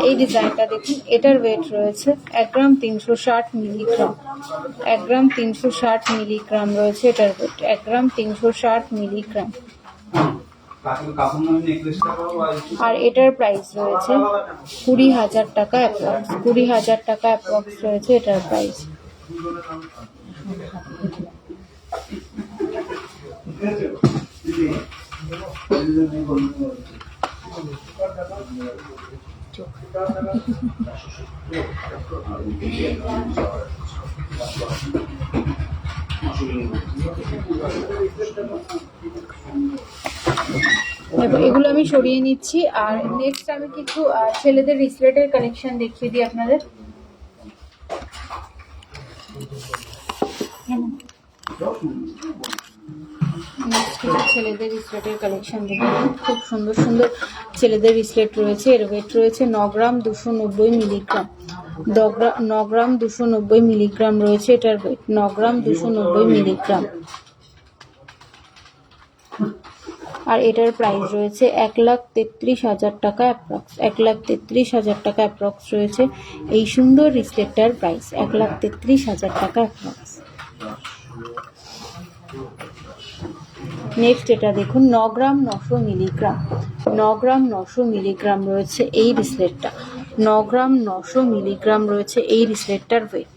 এই ডিজাইনটা দেখুন। এটার ওয়েট রয়েছে 1 গ্রাম 360 মিলিগ্রাম। 1 গ্রাম 360 মিলিগ্রাম রয়েছে এটার ওয়েট। 1 গ্রাম 360 মিলিগ্রাম। আর এটার প্রাইস রয়েছে 20,000 টাকা অ্যাপ্রক্স। 20,000 টাকা অ্যাপ্রক্স রয়েছে এটার প্রাইস। এগুলো আমি সরিয়ে নিচ্ছি। আর নেক্সট আমি কিছু ছেলেদের রিসলেটের কালেকশন দেখিয়ে দিই আপনাদের। ছেলেদের রিসলেটের কালেকশন দেখুন, খুব সুন্দর সুন্দর ছেলেদের রিসলেট রয়েছে। এর ওয়েট রয়েছে 9 গ্রাম 290 মিলিগ্রাম। 9 গ্রাম 290 মিলিগ্রাম রয়েছে এটার ওয়েট। 9 গ্রাম 290 মিলিগ্রাম। আর এটার প্রাইস রয়েছে 1,33,000 টাকা অ্যাপ্রক্স। 1,33,000 টাকা অ্যাপ্রক্স রয়েছে এই সুন্দর রিসলেটটার প্রাইস। 1,33,000 টাকা অ্যাপ্রক্স। নেক্সট এটা দেখুন, 9 গ্রাম 900 মিলিগ্রাম। 9 গ্রাম 900 মিলিগ্রাম রয়েছে এই রিসলেটটা। 9 গ্রাম 900 মিলিগ্রাম রয়েছে এই রিসলেটটার ওয়েট।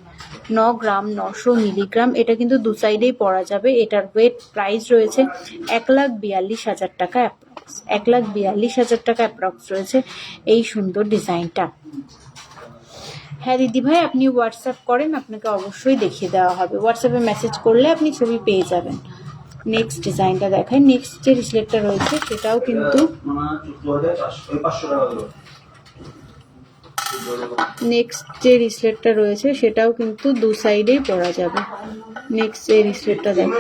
9 গ্রাম 900 মিলিগ্রাম। এটা কিন্তু দু সাইডেই পরা যাবে। এটার ওয়েট প্রাইস রয়েছে 1,42,000 টাকা অ্যাপ্রক্স। 1,42,000 টাকা অ্যাপ্রক্স রয়েছে এই সুন্দর ডিজাইনটা। হ্যাঁ দিদিভাই, আপনি হোয়াটসঅ্যাপ করেন, আপনাকে অবশ্যই দেখিয়ে দেওয়া হবে। হোয়াটসঅ্যাপে মেসেজ করলে আপনি ছবি পেয়ে যাবেন। নেক্সট ডিজাইনটা দেখাই। নেক্সট যে রিসলেটটা রয়েছে সেটাও কিন্তু নেক্সট যে রিসলেটটা রয়েছে সেটাও কিন্তু দু সাইডেই পরা যাবে। নেক্সট যে রিসলেটটা দেখো,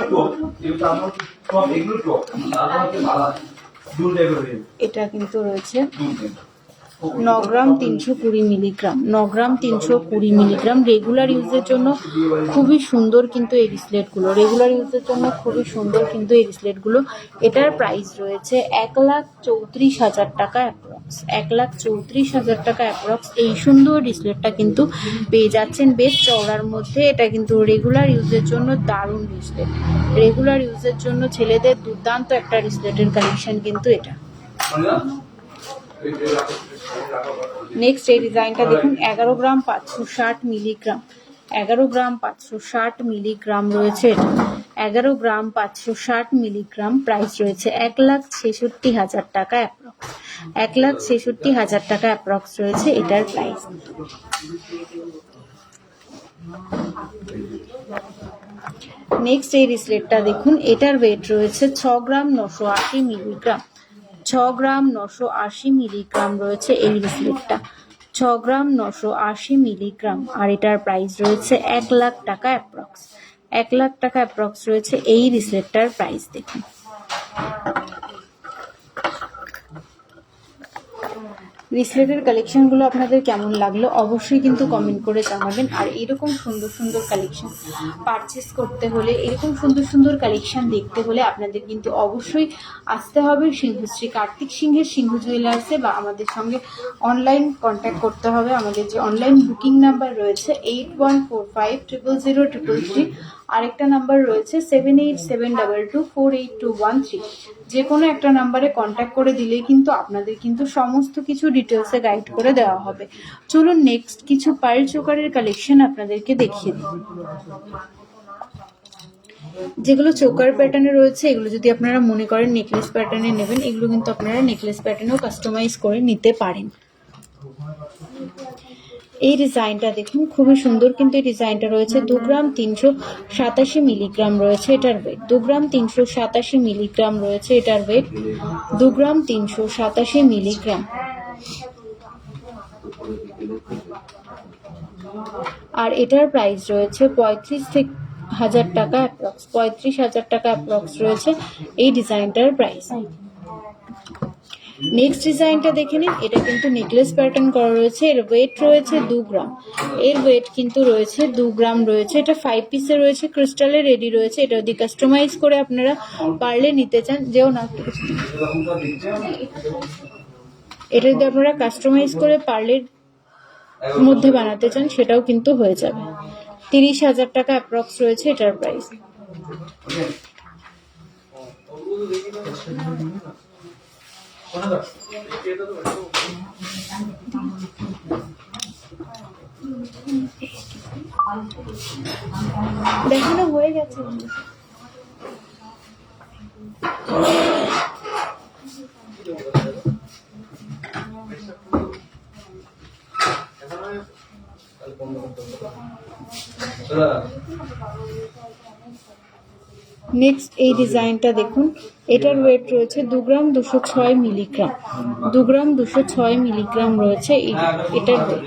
এটা কিন্তু রয়েছে 9 গ্রাম 320 মিলিগ্রাম, 9 গ্রাম 320 মিলিগ্রাম। রেগুলার ইউজের জন্য খুবই সুন্দর কিন্তু এই রিসলেটগুলো, রেগুলার ইউজের জন্য খুবই সুন্দর কিন্তু এই রিসলেটগুলো। এটার প্রাইস রয়েছে 1,34,000 টাকা অ্যাপ্রক্স, 1,34,000 টাকা অ্যাপ্রক্স। এই সুন্দর রিসলেটটা কিন্তু পেয়ে যাচ্ছেন বেশ চওড়ার মধ্যে। এটা কিন্তু রেগুলার ইউজের জন্য দারুণ রিসলেট, রেগুলার ইউজের জন্য ছেলেদের দুর্দান্ত একটা রিসলেটের কালেকশন কিন্তু এটা। নেক্সট এই ডিজাইনটা দেখুন, 11 গ্রাম 560 মিলিগ্রাম, 11 গ্রাম 560 মিলিগ্রাম রয়েছে এটা, 11 গ্রাম 560 মিলিগ্রাম। প্রাইস রয়েছে 1,66,000 টাকা অ্যাপ্রক্স, 1,66,000 টাকা অ্যাপ্রক্স রয়েছে এটার প্রাইস। নেক্সট এই রিসলেটটা দেখুন, এটার ওয়েট রয়েছে 6 গ্রাম 980 মিলিগ্রাম, 6 গ্রাম 980 মিলিগ্রাম রয়েছে এই রিসলেটটা, 6 গ্রাম 980 মিলিগ্রাম। আর এটার প্রাইস রয়েছে 1 লাখ টাকা অ্যাপ্রক্স, 1 লাখ টাকা অ্যাপ্রক্স রয়েছে এই রিসলেটটার প্রাইস। দেখুন রিসলেটের কালেকশনগুলো আপনাদের কেমন লাগলো অবশ্যই কিন্তু কমেন্ট করে জানাবেন। আর এরকম সুন্দর সুন্দর কালেকশন পারচেস করতে হলে, এরকম সুন্দর সুন্দর কালেকশন দেখতে হলে আপনাদের কিন্তু অবশ্যই আসতে হবে সিংহশ্রী কার্তিক সিংহের সিংহ জুয়েলার্সে, বা আমাদের সঙ্গে অনলাইন কন্ট্যাক্ট করতে হবে। আমাদের যে অনলাইন বুকিং নাম্বার রয়েছে 8145000333, আরেকটা নাম্বার রয়েছে 7872248213। যে কোনো একটা নাম্বারে কন্ট্যাক্ট করে দিলেই কিন্তু আপনাদের কিন্তু সমস্ত কিছু ডিটেলসে গাইড করে দেওয়া হবে। চলুন নেক্সট কিছু পার্ল চোকারের কালেকশন আপনাদেরকে দেখিয়ে দিই। যেগুলো চোকার প্যাটার্নে রয়েছে, এগুলো যদি আপনারা মনে করেন নেকলেস প্যাটার্নে নেবেন, এগুলো কিন্তু আপনারা নেকলেস প্যাটার্নেও কাস্টমাইজ করে নিতে পারেন। এই ডিজাইনটা দেখুন খুবই সুন্দর কিন্তু এই ডিজাইনটা রয়েছে 2 গ্রাম 387 মিলিগ্রাম রয়েছে এটার ওয়েট, 2 গ্রাম 387 মিলিগ্রাম রয়েছে এটার ওয়েট, 2 গ্রাম 387 মিলিগ্রাম। আর এটার প্রাইস রয়েছে 35,000 টাকা অ্যাপ্রক্স, 35,000 টাকা অ্যাপ্রক্স রয়েছে এই ডিজাইনটার প্রাইস। নেক্সট ডিজাইনটা দেখে নিন, এটা কিন্তু নেকলেস প্যাটার্ন করা রয়েছে, এর ওয়েট রয়েছে 2 গ্রাম, এর ওয়েট কিন্তু রয়েছে 2 গ্রাম রয়েছে। এটা 5 পিসে রয়েছে, ক্রিস্টালে রেডি রয়েছে। এটা যদি কাস্টমাইজ করে আপনারা পারলে নিতে চান, যেও না এটা যদি আপনারা কাস্টমাইজ করে পার্লের মধ্যে বানাতে চান সেটাও কিন্তু হয়ে যাবে। 30,000 টাকা অ্যাপ্রক্স রয়েছে এটার প্রাইস। দেখানো হয়ে গেছে। নেক্সট এই ডিজাইনটা দেখুন, এটার ওয়েট রয়েছে 2 গ্রাম 206 মিলিগ্রাম, 2 গ্রাম 206 মিলিগ্রাম রয়েছে এটার ওয়েট,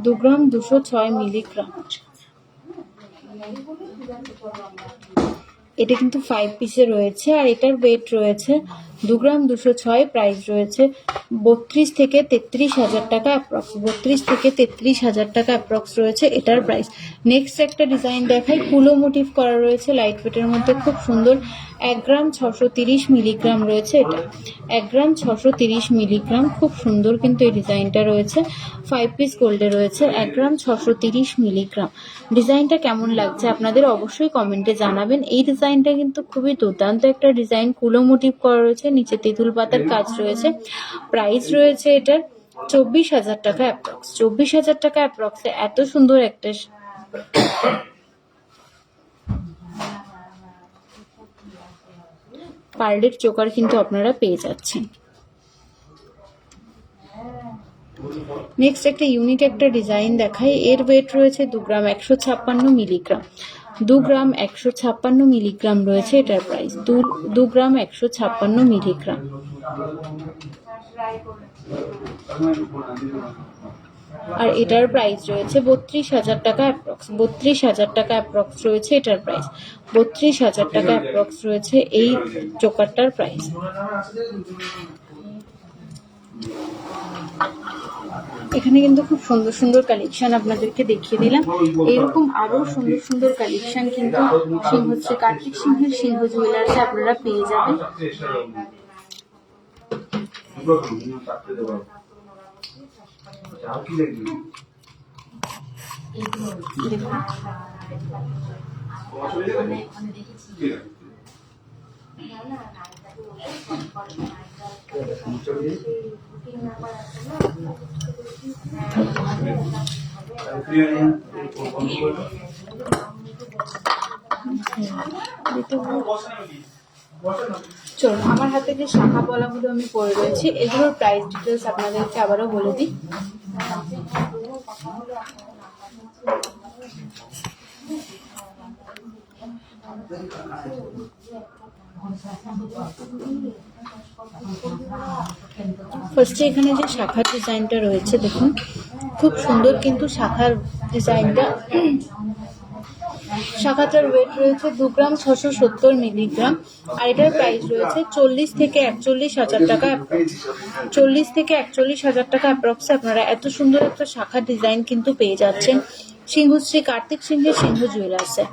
2 গ্রাম 206 মিলিগ্রাম। এটা কিন্তু 5 পিসে রয়েছে আর এটার ওয়েট রয়েছে 2 গ্রাম 206, প্রাইস রয়েছে 32 থেকে 33,000 টাকা অ্যাপ্রক্স, 32 থেকে 33,000 টাকা অ্যাপ্রক্স রয়েছে এটার প্রাইস। নেক্সট একটা ডিজাইন দেখাই, কুলো মোটিভ করা রয়েছে লাইট ওয়েটের মধ্যে, খুব সুন্দর। 1 গ্রাম 630 মিলিগ্রাম রয়েছে এটা, 1 গ্রাম 630 মিলিগ্রাম, খুব সুন্দর কিন্তু এই ডিজাইনটা রয়েছে। 5 পিস গোল্ডে রয়েছে, 1 গ্রাম 630 মিলিগ্রাম। ডিজাইনটা কেমন লাগছে আপনাদের অবশ্যই কমেন্টে জানাবেন। এই ডিজাইনটা কিন্তু খুবই দুর্দান্ত একটা ডিজাইন, কুলো মোটিভ করা রয়েছে, নিচে তেঁতুল পাতার কাজ রয়েছে। প্রাইস রয়েছে এটার 24,000 টাকা অ্যাপ্রক্স, 24,000 টাকা অ্যাপ্রক্সে এত সুন্দর একটা পার্লের চোকার কিন্তু আপনারা পেয়ে যাচ্ছেন। নেক্সট একটা ইউনিক একটা ডিজাইন দেখাই, এর ওয়েট রয়েছে 2 গ্রাম 156 মিলিগ্রাম, 2 গ্রাম 156 মিলিগ্রাম রয়েছে এটার প্রাইস 2 গ্রাম 156 মিলিগ্রাম। আর এটার প্রাইস রয়েছে 32,000 টাকা অ্যাপ্রক্স। 32,000 টাকা অ্যাপ্রক্স রয়েছে এটার প্রাইস। 32,000 টাকা অ্যাপ্রক্স রয়েছে এই চোকারটার প্রাইস। এখানে কিন্তু খুব সুন্দর সুন্দর কালেকশন আপনাদেরকে দেখিয়ে দিলাম। এরকম আরো সুন্দর সুন্দর কালেকশন কিন্তু সিংহশ্রী কার্তিক সিংহের সিংহ জুয়েলার্সে আপনারা পেয়ে যাবেন। চলুন, আমার হাতে যে শাখা পলাগুলো আমি পরে রয়েছে এগুলোর প্রাইস ডিটেলস আপনাদেরকে আবারও বলে দিই। ফার্স্টে এখানে যে শাখার ডিজাইনটা রয়েছে দেখুন, খুব সুন্দর কিন্তু শাখার ডিজাইনটা। শাখাটার ওয়েট রয়েছে 2 গ্রাম 670 মিলিগ্রাম আর এটার প্রাইস রয়েছে 40 থেকে 41,000 টাকা। 40 থেকে 41,000 টাকা অ্যাপ্রক্সে আপনারা এত সুন্দর একটা শাখার ডিজাইন কিন্তু পেয়ে যাচ্ছেন সিংহশ্রী কার্তিক সিংহের সিংহ জুয়েলার্সে।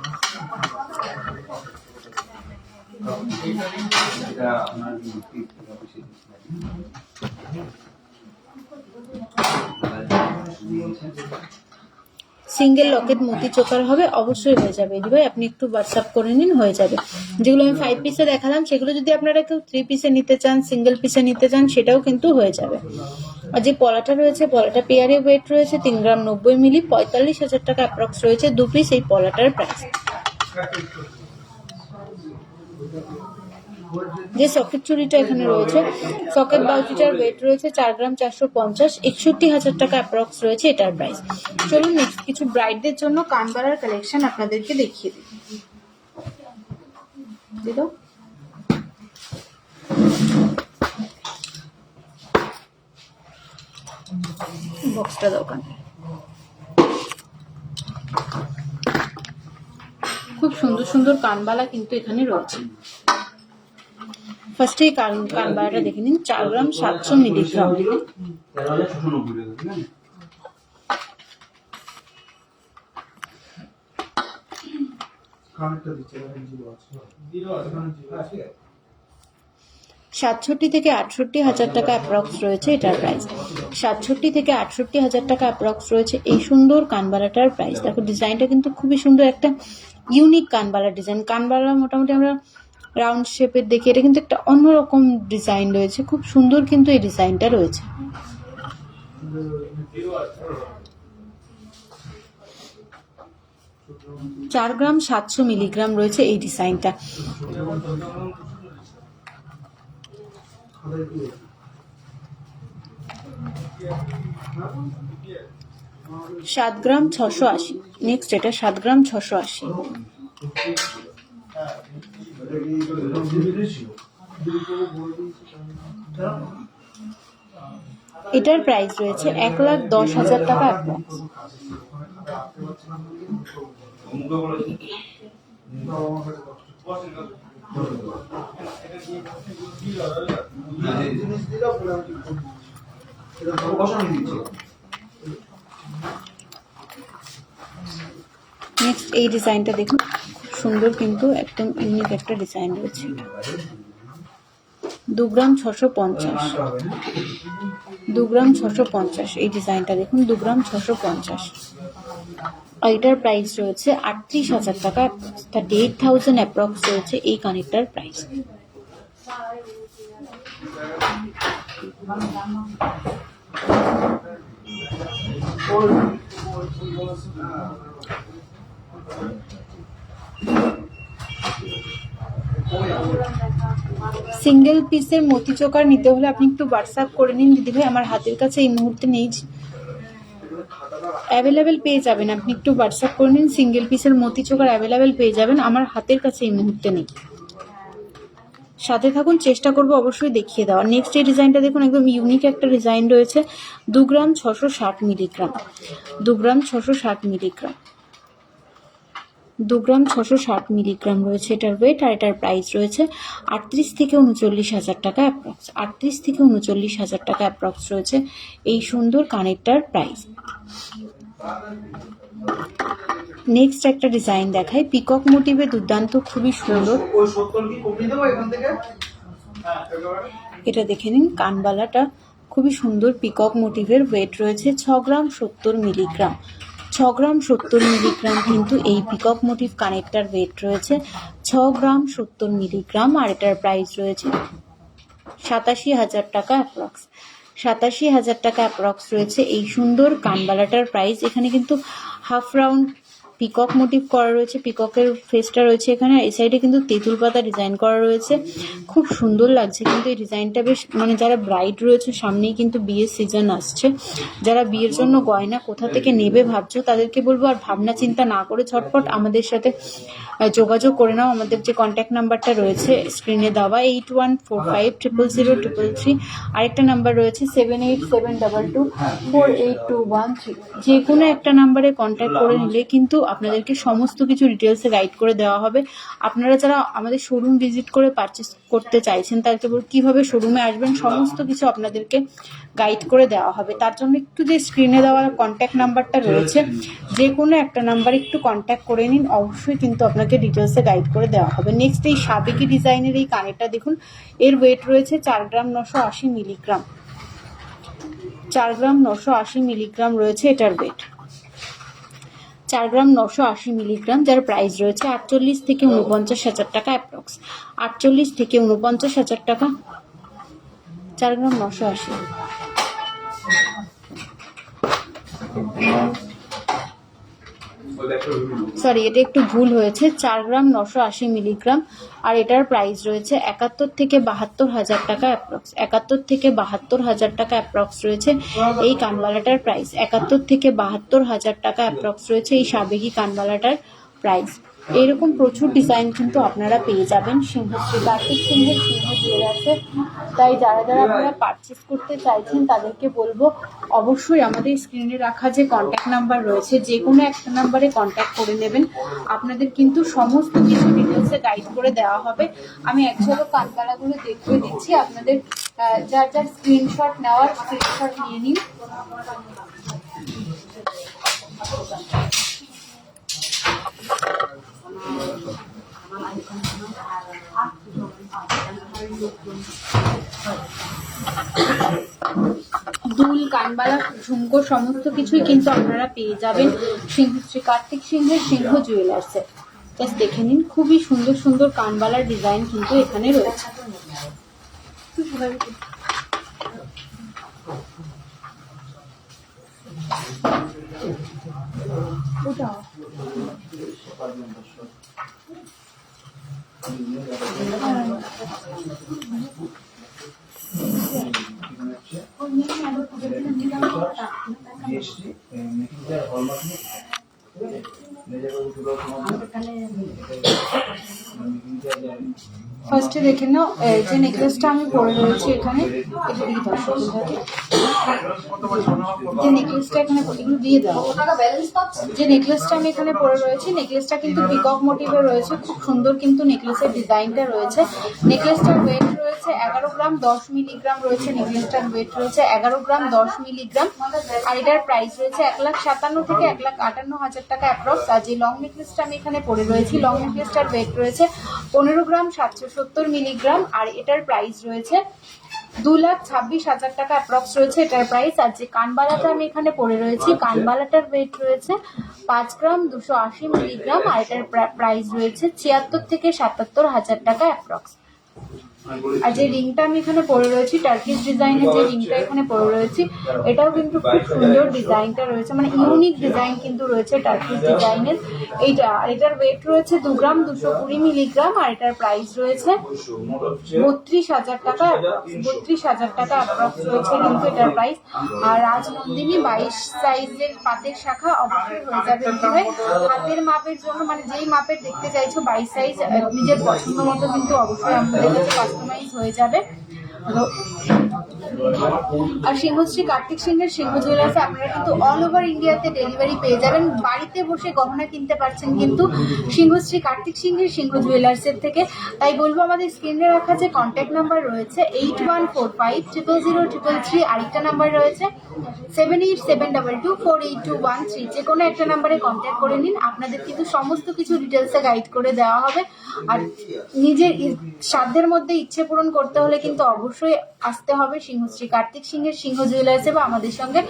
সিঙ্গেল লকেট মতি চোকার হবে, অবশ্যই হয়ে যাবে দিদি ভাই, আপনি একটু হোয়াটসঅ্যাপ করে নিন, হয়ে যাবে। যেগুলো আমি 5 পিসে দেখালাম সেগুলো যদি আপনারা কেউ 3 পিসে নিতে চান, সিঙ্গেল পিসে নিতে চান, সেটাও কিন্তু হয়ে যাবে। আর যে পলাটা রয়েছে, পলাটা পেয়ারে ওয়েট রয়েছে 3 গ্রাম 90 মিলি, 45,000 টাকা অ্যাপ্রক্স রয়েছে 2 পিস এই পলাটার প্রাইস। যে সকেট চুড়িটা এখানে রয়েছে, সকেট বাউটিটার ওয়েট রয়েছে 4 গ্রাম 450, 61,000 টাকা অ্যাপ্রক্স রয়েছে এটার প্রাইস। চলুন নেক্সট কিছু ব্রাইডদের জন্য কানবালার কালেকশন আপনাদেরকে দেখিয়ে দিই। বক্সটা দোকান খুব সুন্দর সুন্দর কানবালা কিন্তু এখানে রয়েছে। ফার্স্টে কানবালাটা দেখে নিন, 4 গ্রাম 700 মিলিগ্রাম। সাতষট্টি থেকে 68,000 টাকা অ্যাপ্রক্স রয়েছে এটার প্রাইস। 67 থেকে 68,000 টাকা অ্যাপ্রক্স রয়েছে এই সুন্দর কানবালাটার প্রাইস। দেখো ডিজাইনটা কিন্তু খুবই সুন্দর, একটা ইউনিক কানবালা ডিজাইন। কানবালা মোটামুটি আমরা রাউন্ড শেপের দেখি, এটা কিন্তু একটা অন্যরকম ডিজাইন রয়েছে, খুব সুন্দর কিন্তু এই ডিজাইনটা রয়েছে। চার গ্রাম 700 মিলিগ্রাম রয়েছে এই ডিজাইনটা। সাত গ্রাম 680। নেক্সট এটা 7 গ্রাম 680। এটার প্রাইস রয়েছে 1,10,000 টাকা অ্যাপ্রক্স। নেক্সট এই ডিজাইনটা দেখুন, সুন্দর কিন্তু একদম ইউনিক একটা ডিজাইন রয়েছে। 2 গ্রাম 650। 2 গ্রাম 650 এই ডিজাইনটা দেখুন, 2 গ্রাম 650। এটার প্রাইস রয়েছে 38,000 টাকা, 38,000 অ্যাপ্রক্স রয়েছে এই কানেক্টার প্রাইস। সিঙ্গেল পিসের মতি চোকার নিতে হলে আপনি একটু হোয়াটসঅ্যাপ করে নিন দিদি ভাই, আমার হাতের কাছে এই মুহূর্তে নেই। অ্যাভেলেবেল পেয়ে যাবেন, আপনি একটু হোয়াটসঅ্যাপ করে নিন, সিঙ্গেল পিসের মতি চোকার অ্যাভেলেবেল পেয়ে যাবেন, আমার হাতের কাছে এই মুহূর্তে নেই। সাথে থাকুন, চেষ্টা করবো অবশ্যই দেখিয়ে দেওয়া। নেক্সট এই ডিজাইনটা দেখুন, একদম ইউনিক একটা ডিজাইন রয়েছে, 2 গ্রাম 660 মিলিগ্রাম, 2 গ্রাম 660 মিলিগ্রাম, 2 গ্রাম 660 মিলিগ্রাম রয়েছে এটার ওয়েট, আর এটার প্রাইস রয়েছে 38 থেকে 39,000 টাকা অ্যাপ্রক্স, 38 থেকে 39,000 টাকা অ্যাপ্রক্স রয়েছে এই সুন্দর কানেরটার প্রাইস। নেক্সট একটা ডিজাইন দেখাই, পিকক মোটিভে দুর্দান্ত, খুবই সুন্দর। এটা দেখে নিন, কানবালাটা খুবই সুন্দর পিকক মোটিভের, ওয়েট রয়েছে 6 গ্রাম 70 মিলিগ্রাম, 6 গ্রাম 70 মিলিগ্রাম কিন্তু এই পিকক মোটিভ কানেরটার ওয়েট রয়েছে 6 গ্রাম 70 মিলিগ্রাম, আর এটার প্রাইস রয়েছে 87,000 টাকা অ্যাপ্রক্স, 87,000 টাকা অ্যাপ্রক্স রয়েছে এই সুন্দর কানবালাটার প্রাইস। এখানে কিন্তু হাফ রাউন্ড পিকক মোটিভ করা রয়েছে, পিককের ফেসটা রয়েছে এখানে, এই সাইডে কিন্তু তেঁতুল পাতা ডিজাইন করা রয়েছে, খুব সুন্দর লাগছে কিন্তু এই ডিজাইনটা বেশ। মানে যারা ব্রাইড রয়েছে, সামনেই কিন্তু বিয়ের সিজন আসছে, যারা বিয়ের জন্য গয়না কোথা থেকে নেবে ভাবছো, তাদেরকে বলবো আর ভাবনা চিন্তা না করে ঝটপট আমাদের সাথে যোগাযোগ করে নাও। আমাদের যে কন্ট্যাক্ট নাম্বারটা রয়েছে স্ক্রিনে দেওয়া 8145000033, আরেকটা নাম্বার রয়েছে 7872248213, যে কোনো একটা নাম্বারে কন্ট্যাক্ট করে নিলে কিন্তু আপনাদেরকে সমস্ত কিছু ডিটেলসে গাইড করে দেওয়া হবে। আপনারা যারা আমাদের শোরুম ভিজিট করে পারচেস করতে চাইছেন, তাদেরকে বলবো কীভাবে শোরুমে আসবেন, সমস্ত কিছু আপনাদেরকে গাইড করে দেওয়া হবে। তার জন্য একটু যে স্ক্রিনে দেওয়া কন্ট্যাক্ট নাম্বারটা রয়েছে, যে কোনো একটা নাম্বারে একটু কন্ট্যাক্ট করে নিন, অবশ্যই কিন্তু আপনাকে ডিটেলসে গাইড করে দেওয়া হবে। নেক্সট এই সাবেকি ডিজাইনের এই কানেরটা দেখুন, এর ওয়েট রয়েছে 4 গ্রাম 980 মিলিগ্রাম, 4 গ্রাম 980 মিলিগ্রাম রয়েছে এটার ওয়েট, 4 গ্রাম 980 মিলিগ্রাম, যার প্রাইস রয়েছে 48 থেকে 49,000 টাকা অ্যাপ্রক্স, 48 থেকে 49,000 টাকা, 4 গ্রাম 980। সরি, এটা একটু ভুল হয়েছে, 4 গ্রাম 980 মিলিগ্রাম, আর এটার প্রাইস রয়েছে 71 থেকে 72,000 টাকা অ্যাপ্রক্স, 71 থেকে 72,000 টাকা অ্যাপ্রক্স রয়েছে এই কানবালাটার প্রাইস, 71 থেকে 72,000 টাকা অ্যাপ্রক্স রয়েছে এই সাবেকি কানবালাটার প্রাইস। এইরকম প্রচুর ডিজাইন কিন্তু আপনারা পেয়ে যাবেন সিংহশ্রী কার্তিক সিংহের সিংহ জুয়েলার্সে। তাই যারা যারা আপনারা পারচেস করতে চাইছেন, তাদেরকে বলবো অবশ্যই আমাদের স্ক্রিনে রাখা যে কন্ট্যাক্ট নাম্বার রয়েছে, যে কোনো একটা নাম্বারে কন্ট্যাক্ট করে নেবেন, আপনাদের কিন্তু সমস্ত কিছু ডিটেলসে গাইড করে দেওয়া হবে। আমি এক ঝলক কানবালাগুলো দেখিয়ে দিচ্ছি, আপনাদের যার যার স্ক্রিনশট নেওয়ার স্ক্রিনশট নিয়ে নিন। দুল, কানবালা, ঝুমকো সমস্ত কিছুই কিন্তু আপনারা পেয়ে যাবেন সিংহশ্রী কার্তিক সিংহের সিংহ জুয়েলার্সে। জাস্ট দেখে নিন, খুবই সুন্দর সুন্দর কানবালার ডিজাইন কিন্তু এখানে রয়েছে। ফার্স্টে দেখে নাও, যে নেকলেসটা আমি পরে রয়েছি এখানে, এটা দিয়ে দাও, যে নেকলেসটা এখানে এগুলো দিয়ে দাও, যে নেকলেসটা আমি এখানে পরে রয়েছি, নেকলেসটা কিন্তু পিকক মোটিভে রয়েছে, খুব সুন্দর কিন্তু নেকলেসের ডিজাইনটা রয়েছে। নেকলেসটার ওয়েট রয়েছে 11 গ্রাম 10 মিলিগ্রাম রয়েছে, নেকলেসটার ওয়েট রয়েছে 11 গ্রাম 10 মিলিগ্রাম, আর এটার প্রাইস রয়েছে 1,57,000 থেকে 1,58,000 টাকা অ্যাপ্রক্স। আর যে লং নেকলেসটা আমি এখানে পরে রয়েছি, লং নেকলেসটার ওয়েট রয়েছে 15 গ্রাম 770 মিলিগ্রাম, আর এটার প্রাইস রয়েছে 2,26,000 টাকা অ্যাপ্রক্স রয়েছে এটার প্রাইস। আর যে কানবালাটা আমি এখানে পরে রয়েছি, কানবালাটার ওয়েট রয়েছে 5 গ্রাম 280 মিলিগ্রাম, আর এটার প্রাইস রয়েছে 76 থেকে 77,000 টাকা অ্যাপ্রক্স। আর যে রিংটা আমি এখানে পরে রয়েছি টার্কিশ ডিজাইনের যে রিংটা এখানে পরে রয়েছি, এটাও কিন্তু খুব সুন্দর ডিজাইনটা রয়েছে, মানে ইউনিক ডিজাইন কিন্তু রয়েছে টার্কিশ ডিজাইনের এইটা। আর এটার ওয়েট রয়েছে 2 গ্রাম 220 মিলিগ্রাম, আর এটার প্রাইস রয়েছে 32,000 টাকা, 32,000 টাকা অ্যাপ্রক্স রয়েছে কিন্তু এটার প্রাইস। আর রাজনন্দিনী 22 সাইজের পাতের শাখা অবশ্যই হয়ে যাবে এখানে। হাতের মাপের জন্য মানে যেই মাপের দেখতে চাইছো 22 সাইজ নিজের পছন্দ মতো কিন্তু অবশ্যই আমাদের কাছে কাস্টমাইজ হয়ে যাবে। আর সিংহশ্রী কার্তিক সিংহের সিংহ জুয়েলার্সে আপনারা কিন্তু অল ওভার ইন্ডিয়াতে ডেলিভারি পেয়ে যাবেন, বাড়িতে বসে গহনা কিনতে পারছেন কিন্তু সিংহশ্রী কার্তিক সিংহের সিংহ জুয়েলার্সের থেকে। তাই বলবো আমাদের স্ক্রিনে রাখা যে কন্ট্যাক্ট নাম্বার রয়েছে 81450033, আরেকটা নাম্বার রয়েছে 7872248213, যে কোনো একটা নাম্বারে কন্ট্যাক্ট করে নিন। আপনাদের কিন্তু সমস্ত কিছু ডিটেলসে গাইড করে দেওয়া হবে। আর নিজের সাধ্যের মধ্যে ইচ্ছে পূরণ করতে হলে কিন্তু অবশ্যই আসতে হবে সিংহশ্রী কার্তিক সিংহের সিংহ জুয়েলার্সে, বা আমাদের সঙ্গে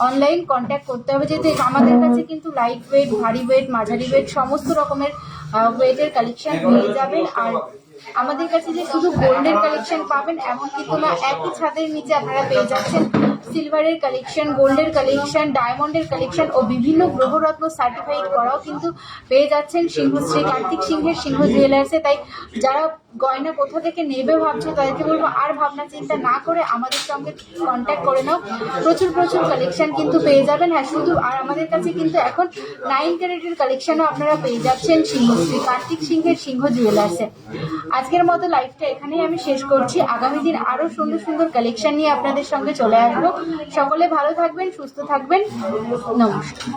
অনলাইন কন্ট্যাক্ট করতে হবে, যেহেতু আমাদের কাছে কিন্তু লাইট ওয়েট, ভারী ওয়েট, মাঝারি ওয়েট সমস্ত রকমের ওয়েটের কালেকশন পেয়ে যাবেন। আর আমাদের কাছে যে শুধু গোল্ডের কালেকশন পাবেন এমন কিন্তু না, একই ছাদের নিচে আপনারা পেয়ে যাচ্ছেন সিলভারের কালেকশন, গোল্ডের কালেকশন, ডায়মন্ডের কালেকশন ও বিভিন্ন গ্রহরত্ন সার্টিফাইড করাও কিন্তু পেয়ে যাচ্ছেন সিংহশ্রী কার্তিক সিংহের সিংহ জুয়েলার্সে। তাই যারা গয়না কোথা থেকে নেবে ভাবছো তাদেরকে বলবো আর ভাবনা চিন্তা না করে আমাদের সঙ্গে কন্ট্যাক্ট করে নাও, প্রচুর প্রচুর কালেকশন কিন্তু পেয়ে যাবেন। হ্যাঁ শুধু আর আমাদের কাছে কিন্তু এখন 9 ক্যারেটের কালেকশনও আপনারা পেয়ে যাচ্ছেন সিংহশ্রী কার্তিক সিংহের সিংহ জুয়েলার্সে। আজকের মতো লাইভটা এখানেই আমি শেষ করছি, আগামী দিন আরো সুন্দর সুন্দর কালেকশন নিয়ে আপনাদের সঙ্গে চলে আসবো। সকলে ভালো থাকবেন, সুস্থ থাকবেন, নমস্কার।